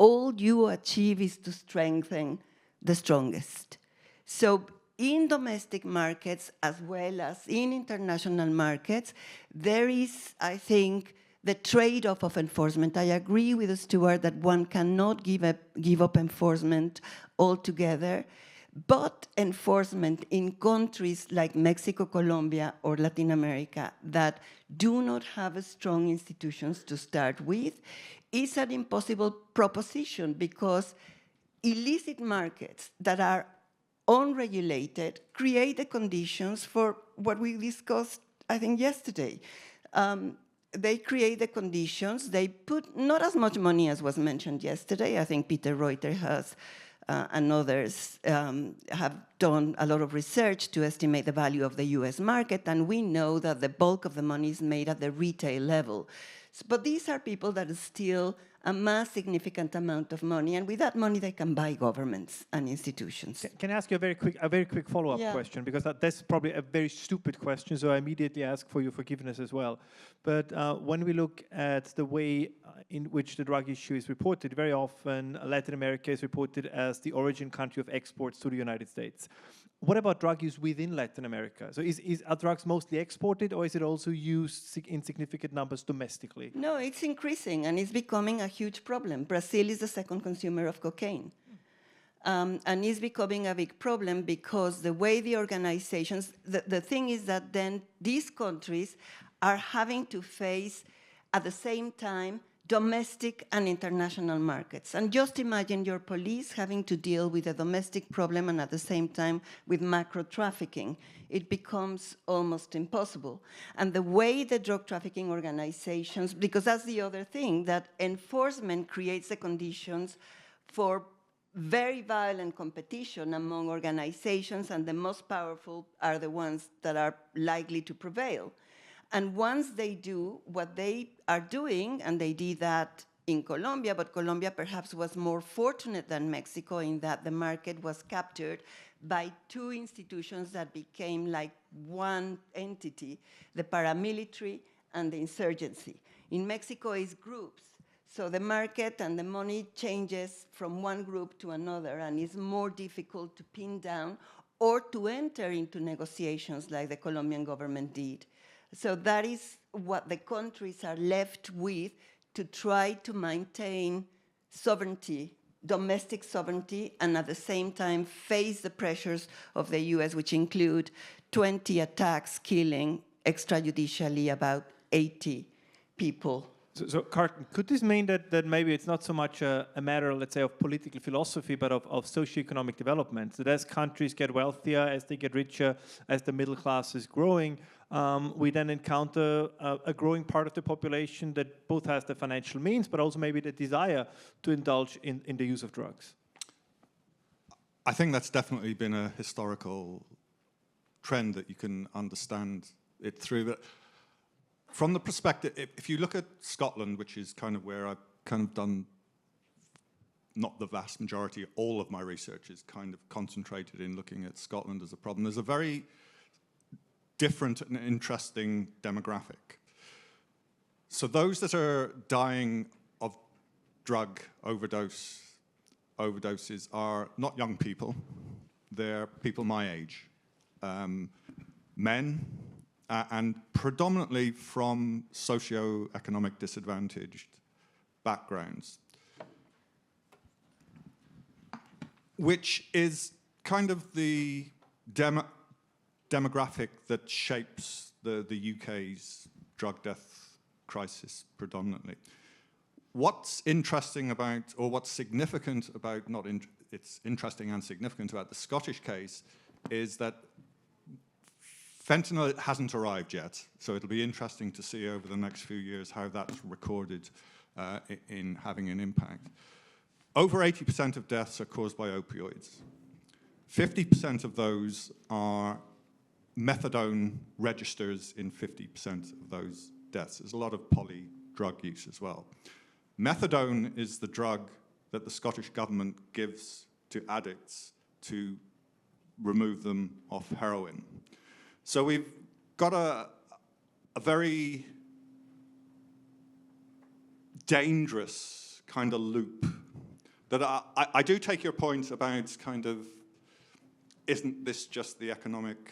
all you achieve is to strengthen the strongest. So in domestic markets as well as in international markets, there is, I think, the trade-off of enforcement. I agree with Stuart that one cannot give up enforcement altogether, but enforcement in countries like Mexico, Colombia, or Latin America that do not have strong institutions to start with is an impossible proposition, because illicit markets that are unregulated create the conditions for what we discussed, I think, yesterday. They create the conditions, they put not as much money as was mentioned yesterday. I think Peter Reuter has and others have done a lot of research to estimate the value of the US market, and we know that the bulk of the money is made at the retail level. But these are people that still amass significant amount of money, and with that money they can buy governments and institutions. Can I ask you a very quick follow-up question? Because that's probably a very stupid question, so I immediately ask for your forgiveness as well. But when we look at the way in which the drug issue is reported, very often Latin America is reported as the origin country of exports to the United States. What about drug use within Latin America? So are drugs mostly exported, or is it also used in significant numbers domestically? No, it's increasing, and it's becoming a huge problem. Brazil is the second consumer of cocaine. And it's becoming a big problem because the way the organizations, the thing is that then these countries are having to face at the same time domestic and international markets. And just imagine your police having to deal with a domestic problem and at the same time with macro trafficking. It becomes almost impossible. And the way the drug trafficking organizations, because that's the other thing, that enforcement creates the conditions for very violent competition among organizations, and the most powerful are the ones that are likely to prevail. And once they do what they are doing, and they did that in Colombia, but Colombia perhaps was more fortunate than Mexico in that the market was captured by two institutions that became like one entity, the paramilitary and the insurgency. In Mexico, it's groups. So the market and the money changes from one group to another, and it's more difficult to pin down or to enter into negotiations like the Colombian government did. So that is what the countries are left with to try to maintain sovereignty, domestic sovereignty, and at the same time face the pressures of the US, which include 20 attacks killing extrajudicially about 80 people. So Carlton, could this mean that maybe it's not so much a matter, let's say, of political philosophy, but of socioeconomic development? That as countries get wealthier, as they get richer, as the middle class is growing, we then encounter a growing part of the population that both has the financial means, but also maybe the desire to indulge in the use of drugs? I think that's definitely been a historical trend that you can understand it through. But from the perspective, if you look at Scotland, which is kind of where I've kind of done not the vast majority, all of my research is kind of concentrated in looking at Scotland as a problem. There's a very different and interesting demographic. So those that are dying of drug overdoses are not young people, they're people my age, men, and predominantly from socio-economic disadvantaged backgrounds, which is kind of the demographic that shapes the UK's drug death crisis predominantly. What's interesting about, or what's significant about, it's interesting and significant about the Scottish case is that fentanyl hasn't arrived yet, so it'll be interesting to see over the next few years how that's recorded in having an impact. Over 80% of deaths are caused by opioids. 50% of those are methadone registers in 50% of those deaths. There's a lot of poly drug use as well. Methadone is the drug that the Scottish government gives to addicts to remove them off heroin. So we've got a very dangerous kind of loop that I do take your point about kind of, isn't this just the economic,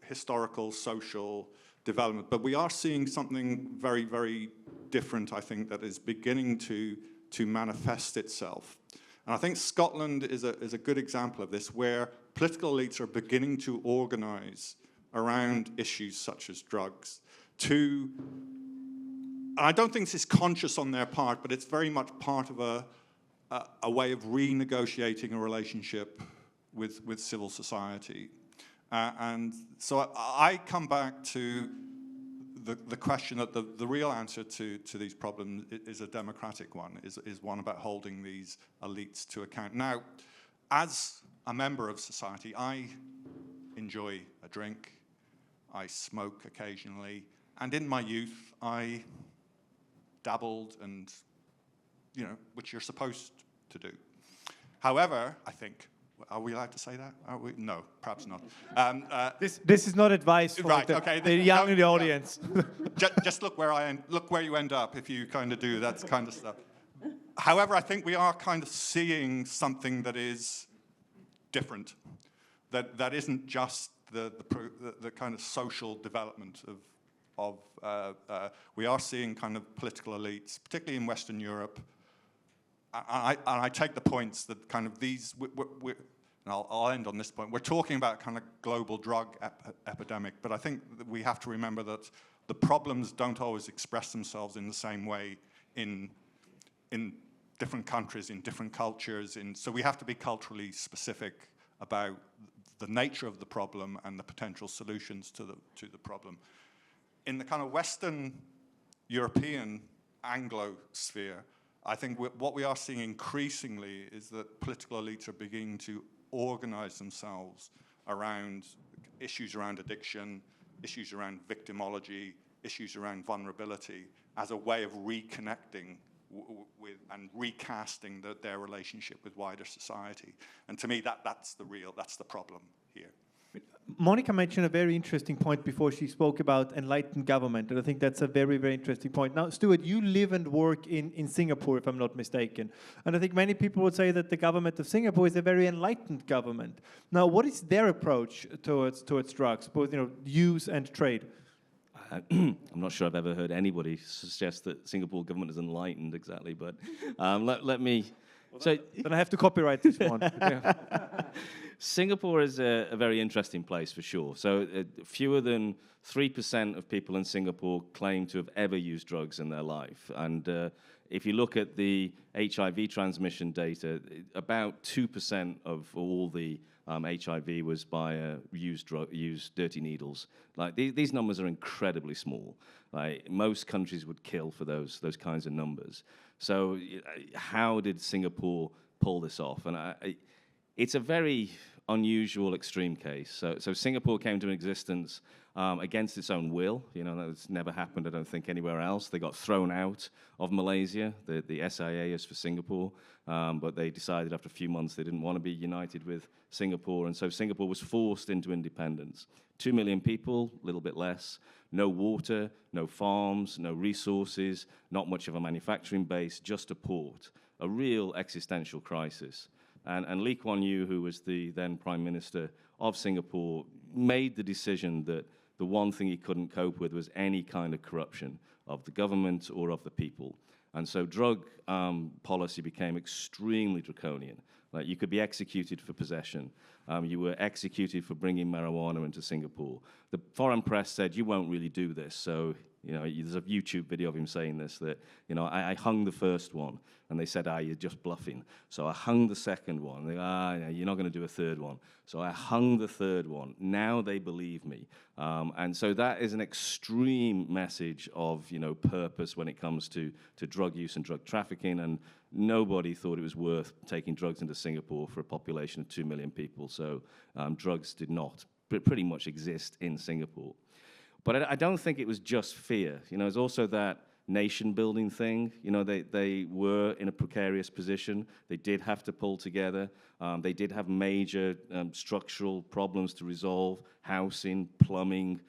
historical, social development? But we are seeing something very, very different, I think, that is beginning to manifest itself. And I think Scotland is a good example of this, where political elites are beginning to organize around issues such as drugs to, and I don't think this is conscious on their part, but it's very much part of a way of renegotiating a relationship with civil society. And so I come back to the question that the real answer to these problems is a democratic one, is one about holding these elites to account. Now, as a member of society, I enjoy a drink, I smoke occasionally, and in my youth, I dabbled and, you know, which you're supposed to do. However, I think, are we allowed to say that? Are we? No, perhaps not. This is not advice for right, the young in the audience. Just look where you end up if you kind of do that kind of stuff. However, I think we are kind of seeing something that is different, that isn't just the kind of social development of we are seeing kind of political elites, particularly in Western Europe. And I take the points that kind of these, and I'll end on this point. We're talking about kind of global drug epidemic, but I think that we have to remember that the problems don't always express themselves in the same way in different countries, in different cultures. So we have to be culturally specific about the nature of the problem and the potential solutions to the problem. In the kind of Western European Anglo sphere, I think what we are seeing increasingly is that political elites are beginning to organize themselves around issues around addiction, issues around victimology, issues around vulnerability as a way of reconnecting with and recasting their relationship with wider society. And to me, that's the problem here. Mónica mentioned a very interesting point before she spoke about enlightened government, and I think that's a very, very interesting point. Now, Stuart, you live and work in Singapore, if I'm not mistaken, and I think many people would say that the government of Singapore is a very enlightened government. Now, what is their approach towards drugs, both use and trade? I'm not sure I've ever heard anybody suggest that Singapore government is enlightened exactly, but let me... So then I have to copyright this one. Yeah. Singapore is a very interesting place for sure. So fewer than 3% of people in Singapore claim to have ever used drugs in their life. And if you look at the HIV transmission data, about 2% of all the HIV was by used dirty needles. Like these numbers are incredibly small. Like most countries would kill for those kinds of numbers. So how did Singapore pull this off? And it's a very unusual extreme case. So Singapore came to existence against its own will. That's never happened, I don't think, anywhere else. They got thrown out of Malaysia. The SIA is for Singapore, but they decided after a few months they didn't want to be united with Singapore, and so Singapore was forced into independence. 2 million people, a little bit less, no water, no farms, no resources, not much of a manufacturing base, just a port, a real existential crisis. And Lee Kuan Yew, who was the then Prime Minister of Singapore, made the decision that the one thing he couldn't cope with was any kind of corruption of the government or of the people. And so drug policy became extremely draconian. Like you could be executed for possession. You were executed for bringing marijuana into Singapore. The foreign press said, you won't really do this. So, there's a YouTube video of him saying this, that, I hung the first one. And they said, you're just bluffing. So I hung the second one. They go, you're not going to do a third one. So I hung the third one. Now they believe me. And so that is an extreme message of, purpose when it comes to drug use and drug trafficking. And nobody thought it was worth taking drugs into Singapore for a population of 2 million people. So drugs did not pretty much exist in Singapore. But I don't think it was just fear. It's also that nation-building thing. They were in a precarious position. They did have to pull together. They did have major structural problems to resolve: housing, plumbing,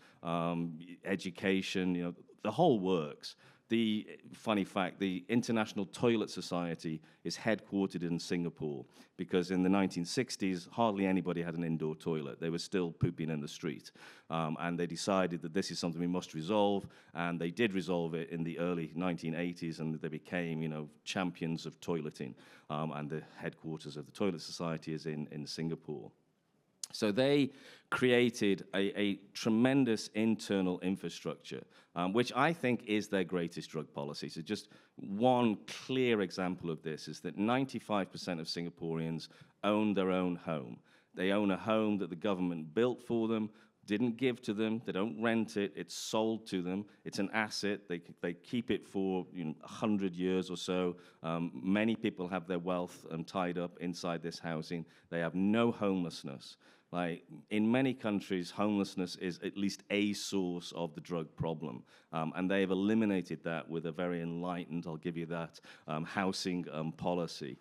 education. The whole works. the funny fact, the International Toilet Society is headquartered in Singapore because in the 1960s, hardly anybody had an indoor toilet. They were still pooping in the street. And they decided that this is something we must resolve, and they did resolve it in the early 1980s, and they became, you know, champions of toileting. And the headquarters of the Toilet Society is in Singapore. So they created a tremendous internal infrastructure, which I think is their greatest drug policy. So just one clear example of this is that 95% of Singaporeans own their own home. They own a home that the government built for them, didn't give to them, they don't rent it, it's sold to them, it's an asset, they keep it for 100 years or so. Many people have their wealth tied up inside this housing. They have no homelessness. Like, in many countries, homelessness is at least a source of the drug problem, and they have eliminated that with a very enlightened, I'll give you that, housing policy,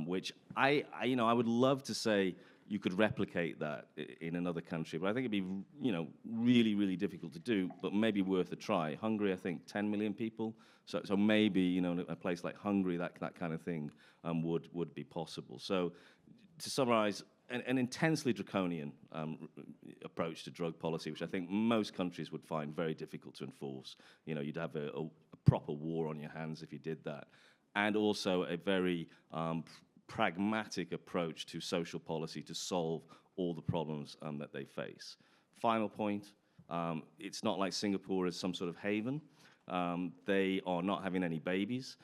which I would love to say you could replicate that in another country, but I think it'd be, really, really difficult to do, but maybe worth a try. Hungary, I think, 10 million people, so maybe, a place like Hungary, that kind of thing would be possible. So, to summarize, an intensely draconian approach to drug policy, which I think most countries would find very difficult to enforce. You'd have a proper war on your hands if you did that. And also a very pragmatic approach to social policy to solve all the problems that they face. Final point, it's not like Singapore is some sort of haven. They are not having any babies.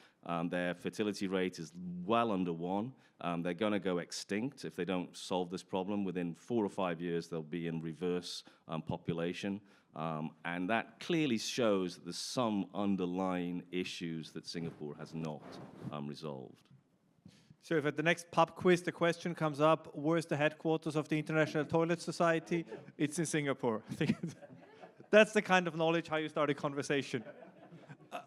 Their fertility rate is well under 1. They're going to go extinct if they don't solve this problem. Within 4 or 5 years, they'll be in reverse population. And that clearly shows that there's some underlying issues that Singapore has not resolved. So if at the next pub quiz the question comes up, where's the headquarters of the International Toilet Society? It's in Singapore. I think that's the kind of knowledge how you start a conversation.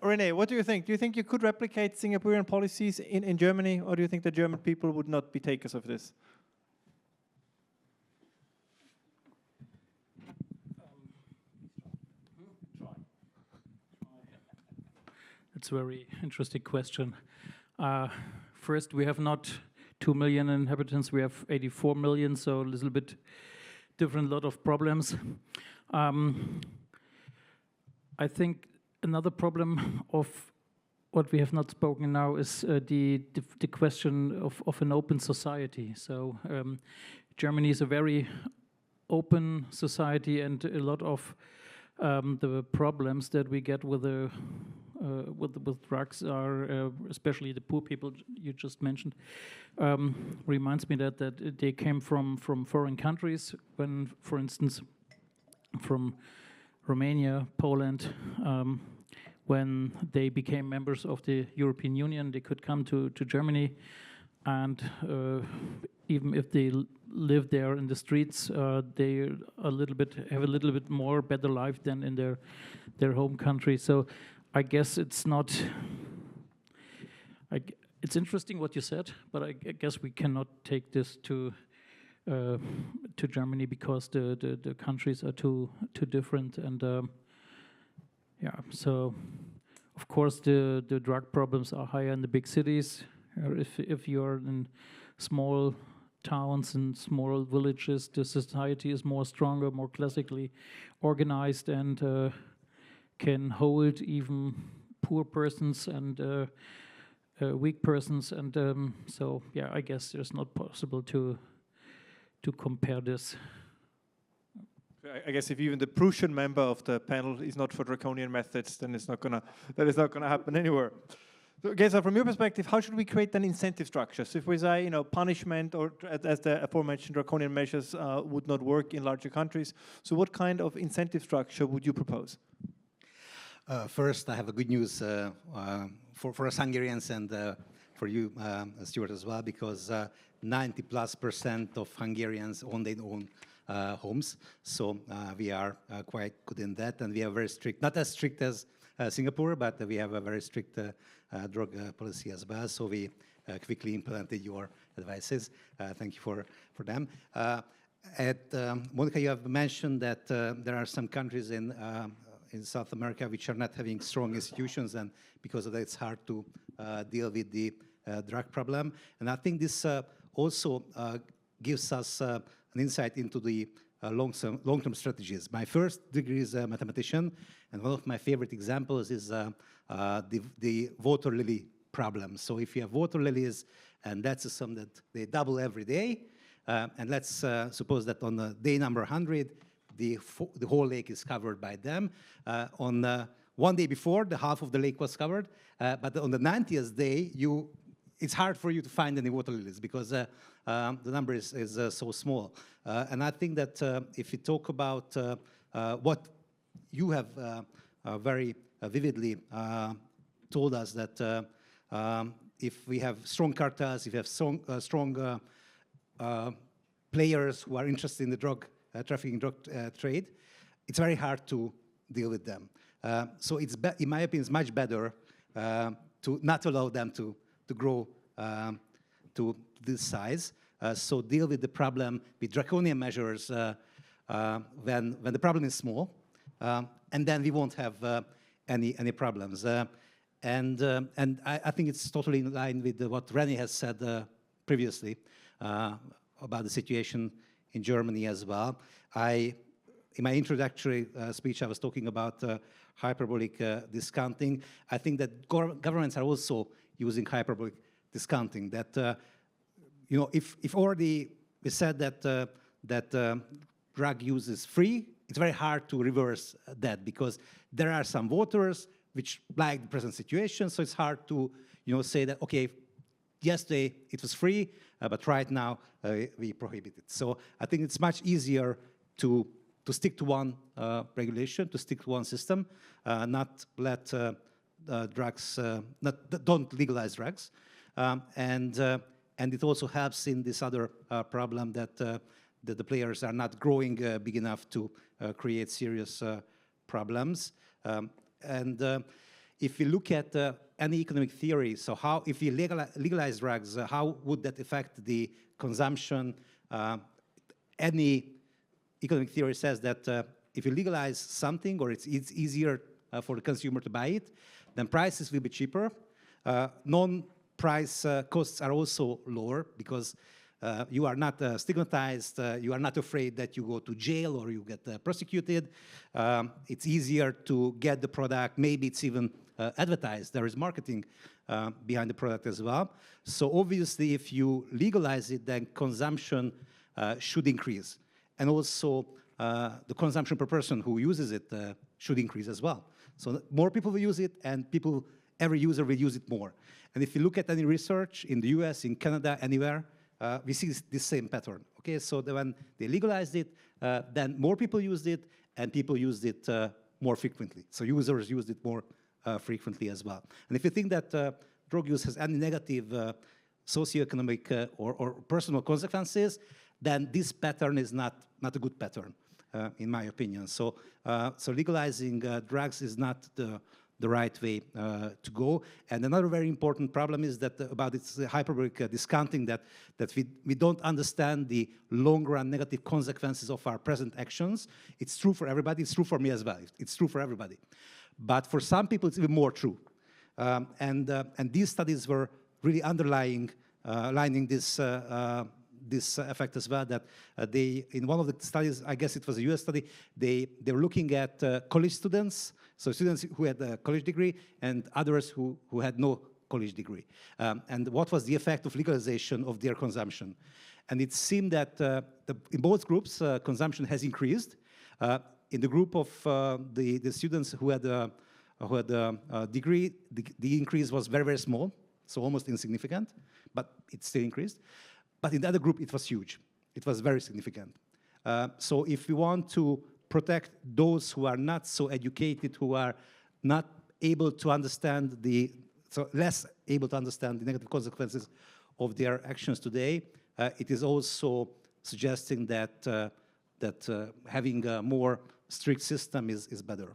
René, what do you think? Do you think you could replicate Singaporean policies in Germany, or do you think the German people would not be takers of this? That's a very interesting question. First, we have not 2 million inhabitants, we have 84 million, so a little bit different lot of problems. I think another problem of what we have not spoken now is the question of an open society. So Germany is a very open society, and a lot of the problems that we get with drugs are, especially the poor people you just mentioned, reminds me that they came from foreign countries. When, for instance, from Romania, Poland, when they became members of the European Union, they could come to Germany, and even if they live there in the streets, they have a little bit more better life than in their home country. So I guess it's not. It's interesting what you said, but I guess we cannot take this to Germany because the countries are too different, and so of course the drug problems are higher in the big cities. If you're in small towns and small villages, the society is more stronger, more classically organized, and can hold even poor persons and weak persons, and so yeah, I guess it's not possible to compare this. I guess if even the Prussian member of the panel is not for draconian methods, then that is not gonna happen anywhere. So, Géza, from your perspective, how should we create an incentive structure? So if we say, punishment or as the aforementioned draconian measures would not work in larger countries, so what kind of incentive structure would you propose? First, I have a good news for us Hungarians and for you, Stuart, as well, because 90+% of Hungarians own their own homes. So we are quite good in that, and we are very strict, not as strict as Singapore, but we have a very strict drug policy as well. So we quickly implemented your advices. Thank you for them. Mónica, you have mentioned that there are some countries in in South America which are not having strong institutions, and because of that it's hard to deal with the drug problem. And I think this also gives us an insight into the long-term strategies. My first degree is a mathematician, and one of my favorite examples is the water lily problem. So if you have water lilies, and let's assume that they double every day, and let's suppose that on day number 100, the whole lake is covered by them. On one day before, the half of the lake was covered, but on the 90th day, it's hard for you to find any water lilies because the number is so small. And I think that if we talk about what you have very vividly told us, that if we have strong cartels, if we have strong players who are interested in the drug trafficking, drug trade, it's very hard to deal with them. So it's, in my opinion, it's much better to not allow them to grow to this size. So deal with the problem with draconian measures when the problem is small, and then we won't have any problems. And I think it's totally in line with what René has said previously about the situation in Germany as well. In my introductory speech, I was talking about hyperbolic discounting. I think that governments are also using hyperbolic discounting. That you know, if already we said that drug use is free, it's very hard to reverse that because there are some voters which like the present situation. So it's hard to say that okay, yesterday it was free, but right now we prohibit it. So I think it's much easier to stick to one regulation, to stick to one system, not let drugs, don't legalize drugs, and it also helps in this other problem that the players are not growing big enough to create serious problems. And if we look at any economic theory, so how, if we legalize drugs, how would that affect the consumption? Any economic theory says that if you legalize something, or it's easier for the consumer to buy it, then prices will be cheaper. Non-price costs are also lower because you are not stigmatized, you are not afraid that you go to jail or you get prosecuted. It's easier to get the product, maybe it's even advertised. There is marketing behind the product as well. So obviously if you legalize it, then consumption should increase. And also the consumption per person who uses it should increase as well. So more people will use it, and every user will use it more. And if you look at any research in the US, in Canada, anywhere, we see this same pattern. Okay, so when they legalized it, then more people used it, and people used it more frequently. So users used it more frequently as well. And if you think that drug use has any negative socioeconomic or personal consequences, then this pattern is not a good pattern, in my opinion. So legalizing drugs is not the right way to go. And another very important problem is that about its hyperbolic discounting, that we don't understand the long-run negative consequences of our present actions. It's true for everybody. It's true for me as well. It's true for everybody. But for some people, it's even more true. And these studies were really underlining this effect as well, that in one of the studies, I guess it was a US study, they were looking at college students, so students who had a college degree and others who had no college degree. And what was the effect of legalization of their consumption? And it seemed that in both groups, consumption has increased. In the group of the students who had a degree, the increase was very, very small, so almost insignificant, but it still increased. But in the other group, it was huge. It was very significant. So if we want to protect those who are not so educated, who are not able to understand less able to understand the negative consequences of their actions today, it is also suggesting that having a more strict system is better.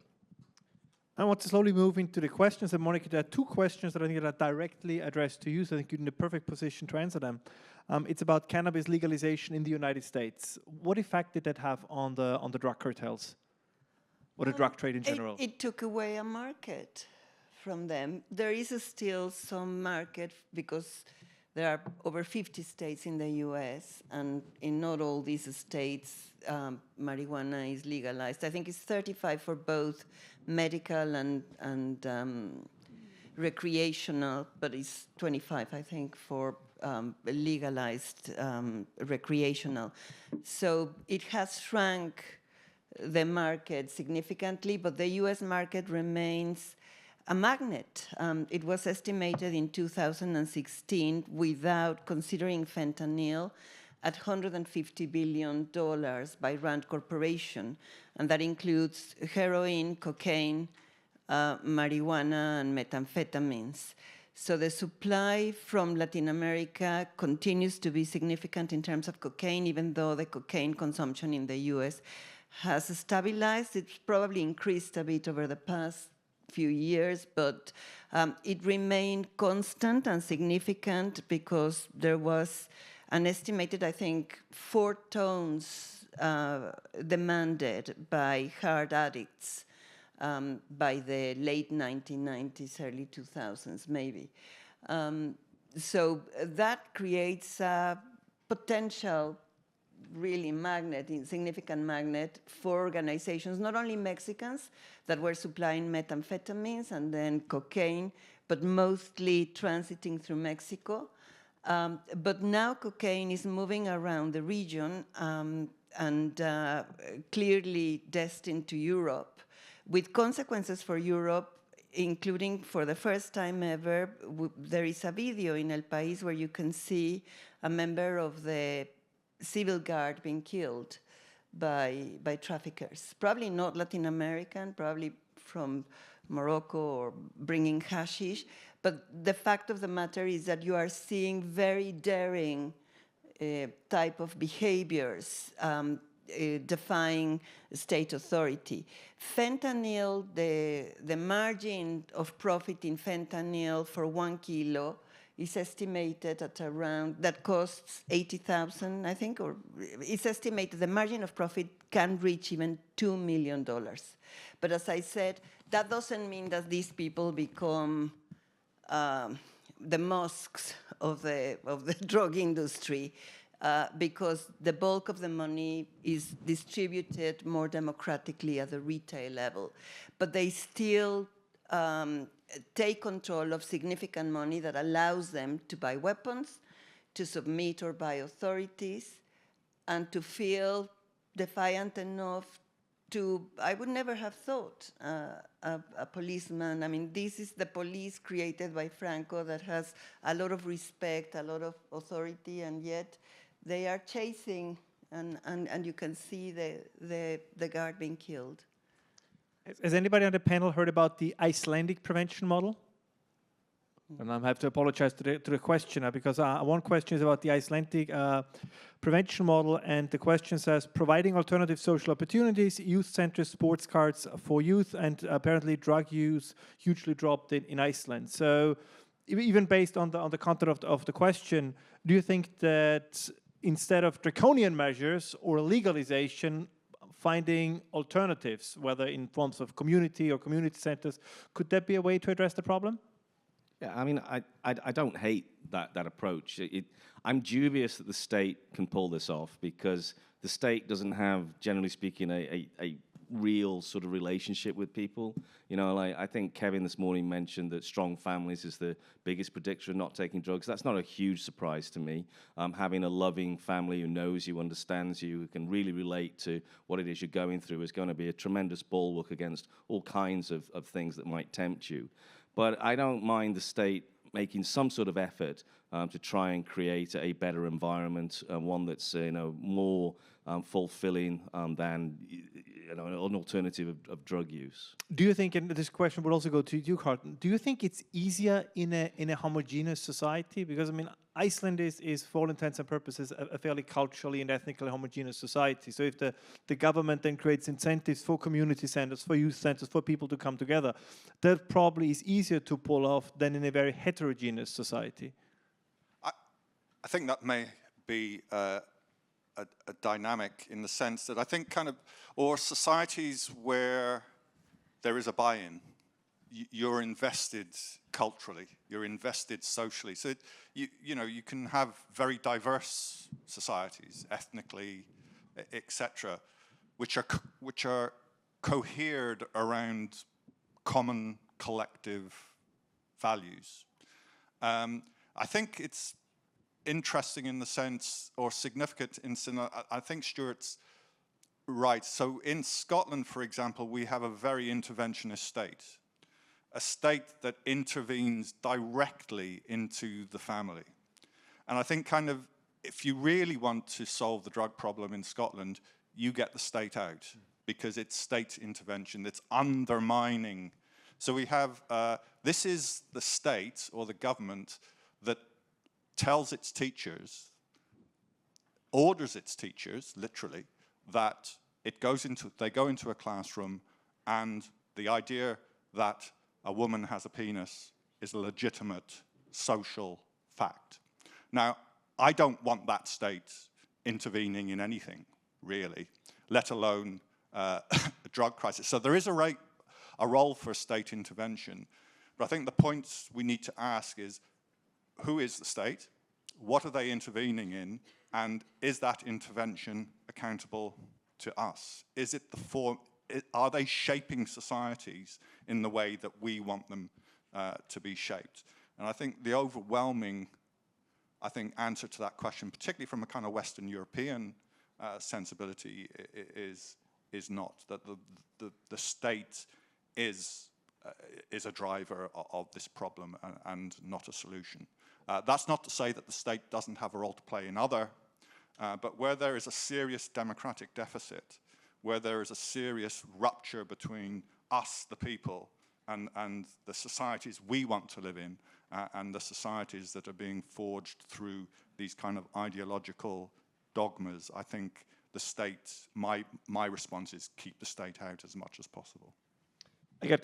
I want to slowly move into the questions. And Mónica, there are two questions that I think are directly addressed to you, so I think you're in the perfect position to answer them. It's about cannabis legalization in the United States. What effect did that have on the drug cartels? or the drug trade in general? It took away a market from them. There is still some market because there are over 50 states in the US, and in not all these states, marijuana is legalized. I think it's 35 for both medical and recreational, but it's 25, I think, for legalized recreational. So it has shrunk the market significantly, but the US market remains a magnet. It was estimated in 2016, without considering fentanyl, at $150 billion by Rand Corporation, and that includes heroin, cocaine, marijuana, and methamphetamines. So the supply from Latin America continues to be significant in terms of cocaine, even though the cocaine consumption in the US has stabilized. It's probably increased a bit over the past few years, but it remained constant and significant because there was an estimated, I think, 4 tons demanded by hard addicts by the late 1990s, early 2000s, maybe. So that creates a potential really significant magnet for organizations, not only Mexicans that were supplying methamphetamines and then cocaine, but mostly transiting through Mexico. But now cocaine is moving around the region and clearly destined to Europe, with consequences for Europe, including for the first time ever, there is a video in El País where you can see a member of the civil guard being killed by traffickers. Probably not Latin American, probably from Morocco or bringing hashish. But the fact of the matter is that you are seeing very daring type of behaviors defying state authority. Fentanyl, the margin of profit in fentanyl for 1 kilo is estimated at around, that costs 80,000, I think, or it's estimated the margin of profit can reach even $2 million. But as I said, that doesn't mean that these people become the mosques of the drug industry, because the bulk of the money is distributed more democratically at the retail level. But they still take control of significant money that allows them to buy weapons, to submit or buy authorities, and to feel defiant enough to, I would never have thought, a policeman. I mean, this is the police created by Franco that has a lot of respect, a lot of authority, and yet they are chasing, and you can see the guard being killed. Has anybody on the panel heard about the Icelandic prevention model? And I have to apologize to the questioner, because one question is about the Icelandic prevention model, and the question says, providing alternative social opportunities, youth centers, sports cards for youth, and apparently drug use hugely dropped in Iceland. So even based on the content of the question, do you think that instead of draconian measures or legalization, finding alternatives, whether in forms of community or community centers, could that be a way to address the problem? Yeah, I mean, I don't hate that approach. I'm dubious that the state can pull this off, because the state doesn't have, generally speaking, a real sort of relationship with people. You know, like I think Kevin this morning mentioned that strong families is the biggest predictor of not taking drugs. That's not a huge surprise to me. Having a loving family who knows you, understands you, who can really relate to what it is you're going through is going to be a tremendous bulwark against all kinds of things that might tempt you. But I don't mind the state making some sort of effort to try and create a better environment, one that's more fulfilling than an alternative of drug use. Do you think, and this question would also go to you, Carlton, do you think it's easier in a homogeneous society? Because, I mean, Iceland is for all intents and purposes, a fairly culturally and ethnically homogeneous society. So if the government then creates incentives for community centers, for youth centers, for people to come together, that probably is easier to pull off than in a very heterogeneous society. I think that may be a dynamic in the sense that I think kind of, or societies where there is a buy-in, you're invested culturally, you're invested socially. So you know, you can have very diverse societies, ethnically, etc., which are cohered around common collective values. I think it's interesting in the sense, or significant in, I think Stuart's right. So in Scotland, for example, we have a very interventionist state, a state that intervenes directly into the family. And I think kind of, if you really want to solve the drug problem in Scotland, you get the state out, because it's state intervention that's undermining. So we have, this is the state or the government that tells its teachers, orders its teachers, literally, that they go into a classroom and the idea that a woman has a penis is a legitimate social fact. Now, I don't want that state intervening in anything, really, let alone a drug crisis. So there is a role for state intervention. But I think the points we need to ask is, who is the state? What are they intervening in? And is that intervention accountable to us? Is it are they shaping societies in the way that we want them to be shaped? And I think the overwhelming, answer to that question, particularly from a kind of Western European sensibility, is not that the state is a driver of this problem and not a solution. That's not to say that the state doesn't have a role to play in other, but where there is a serious democratic deficit, where there is a serious rupture between us, the people, and the societies we want to live in, and the societies that are being forged through these kind of ideological dogmas, I think the state, my response is keep the state out as much as possible.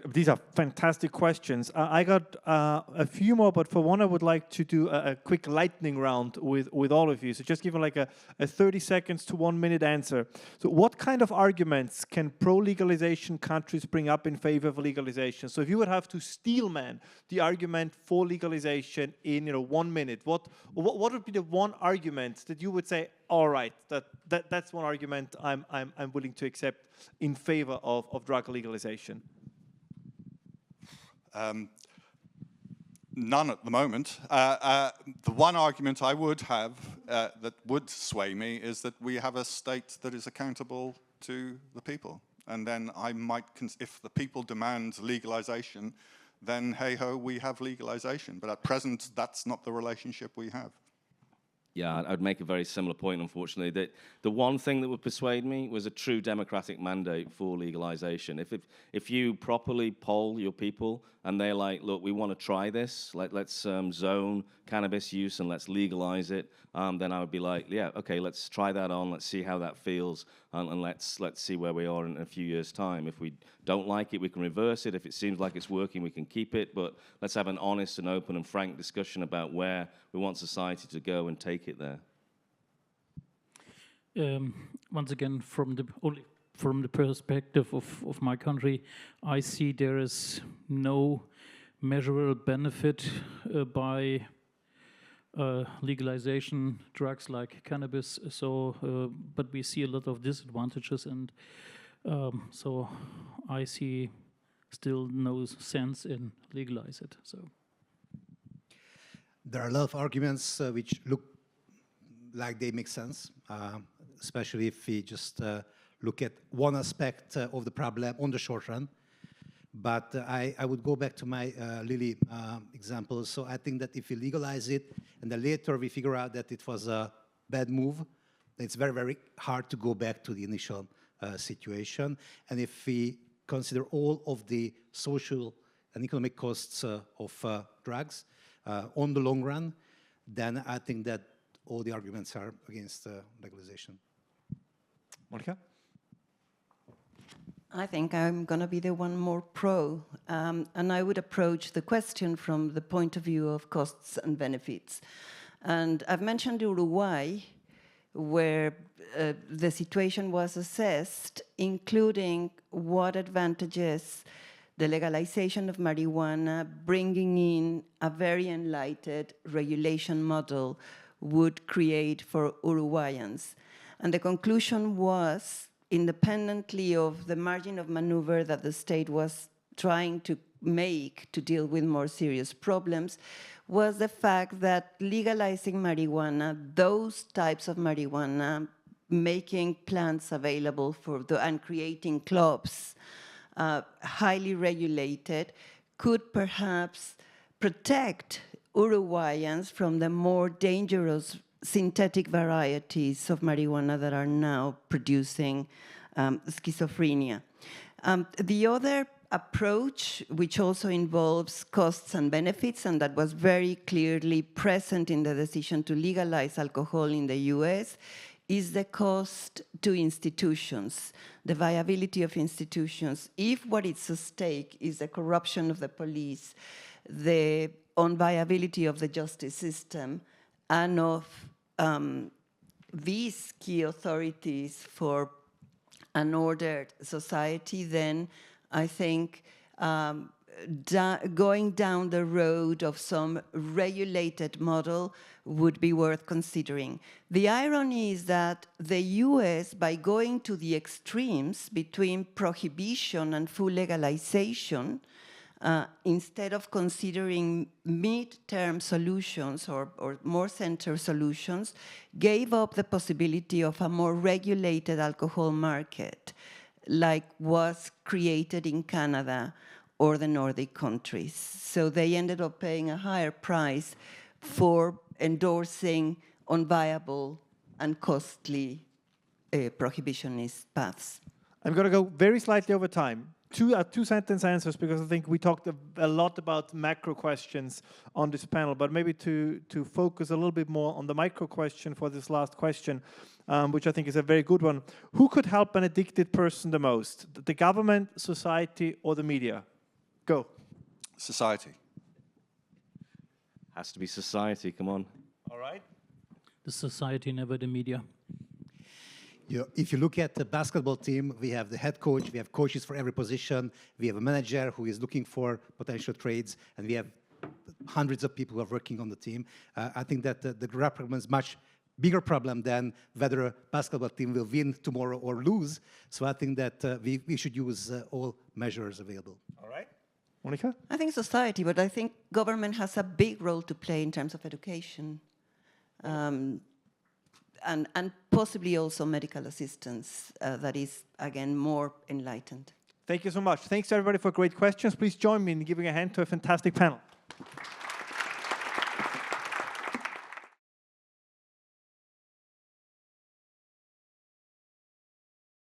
These are fantastic questions. I got a few more, but for one, I would like to do a quick lightning round with all of you. So just give like a 30 seconds to 1 minute answer. So what kind of arguments can pro-legalization countries bring up in favor of legalization? So if you would have to steelman the argument for legalization in 1 minute, what would be the one argument that you would say, all right, that's one argument I'm willing to accept in favor of drug legalization? None at the moment. The one argument I would have that would sway me is that we have a state that is accountable to the people. And then I might, if the people demand legalization, then hey-ho, we have legalization. But at present, that's not the relationship we have. Yeah, I'd make a very similar point, unfortunately. That the one thing that would persuade me was a true democratic mandate for legalization. If you properly poll your people and they're like, look, we want to try this, let's zone cannabis use and let's legalize it, then I would be like, yeah, okay, let's try that on, let's see how that feels, and let's see where we are in a few years' time. If we don't like it, we can reverse it. If it seems like it's working, we can keep it. But let's have an honest and open and frank discussion about where we want society to go and take it there. Once again, from the perspective of my country, I see there is no measurable benefit by legalization drugs like cannabis. So, but we see a lot of disadvantages, and so I see still no sense in legalize it. So there are a lot of arguments which look like they make sense, especially if we just look at one aspect of the problem on the short run. But I would go back to my Lily example. So I think that if we legalize it and then later we figure out that it was a bad move, it's very, very hard to go back to the initial situation. And if we consider all of the social and economic costs of drugs on the long run, then I think that all the arguments are against legalization. Mónica? I think I'm going to be the one more pro, and I would approach the question from the point of view of costs and benefits. And I've mentioned Uruguay, where the situation was assessed, including what advantages the legalization of marijuana, bringing in a very enlightened regulation model, would create for Uruguayans. And the conclusion was, independently of the margin of maneuver that the state was trying to make to deal with more serious problems, was the fact that legalizing marijuana, those types of marijuana, making plants available and creating clubs, highly regulated, could perhaps protect Uruguayans from the more dangerous synthetic varieties of marijuana that are now producing schizophrenia. The other approach, which also involves costs and benefits, and that was very clearly present in the decision to legalize alcohol in the US, is the cost to institutions, the viability of institutions. If what is at stake is the corruption of the police, the unviability of the justice system, and of these key authorities for an ordered society, then I think going down the road of some regulated model would be worth considering. The irony is that the US, by going to the extremes between prohibition and full legalization, instead of considering mid-term solutions or more center solutions, gave up the possibility of a more regulated alcohol market, like was created in Canada or the Nordic countries. So they ended up paying a higher price for endorsing unviable and costly prohibitionist paths. I'm going to go very slightly over time. Two sentence answers, because I think we talked a lot about macro questions on this panel, but maybe to focus a little bit more on the micro question for this last question, which I think is a very good one. Who could help an addicted person the most? The government, society, or the media? Go. Society. Has to be society, come on. All right. The society, never the media. If you look at the basketball team, we have the head coach, we have coaches for every position, we have a manager who is looking for potential trades, and we have hundreds of people who are working on the team. I think that the problem is much bigger problem than whether a basketball team will win tomorrow or lose. So I think that we should use all measures available. All right. Mónica? I think society, but I think government has a big role to play in terms of education. And possibly also medical assistance that is, again, more enlightened. Thank you so much. Thanks, everybody, for great questions. Please join me in giving a hand to a fantastic panel.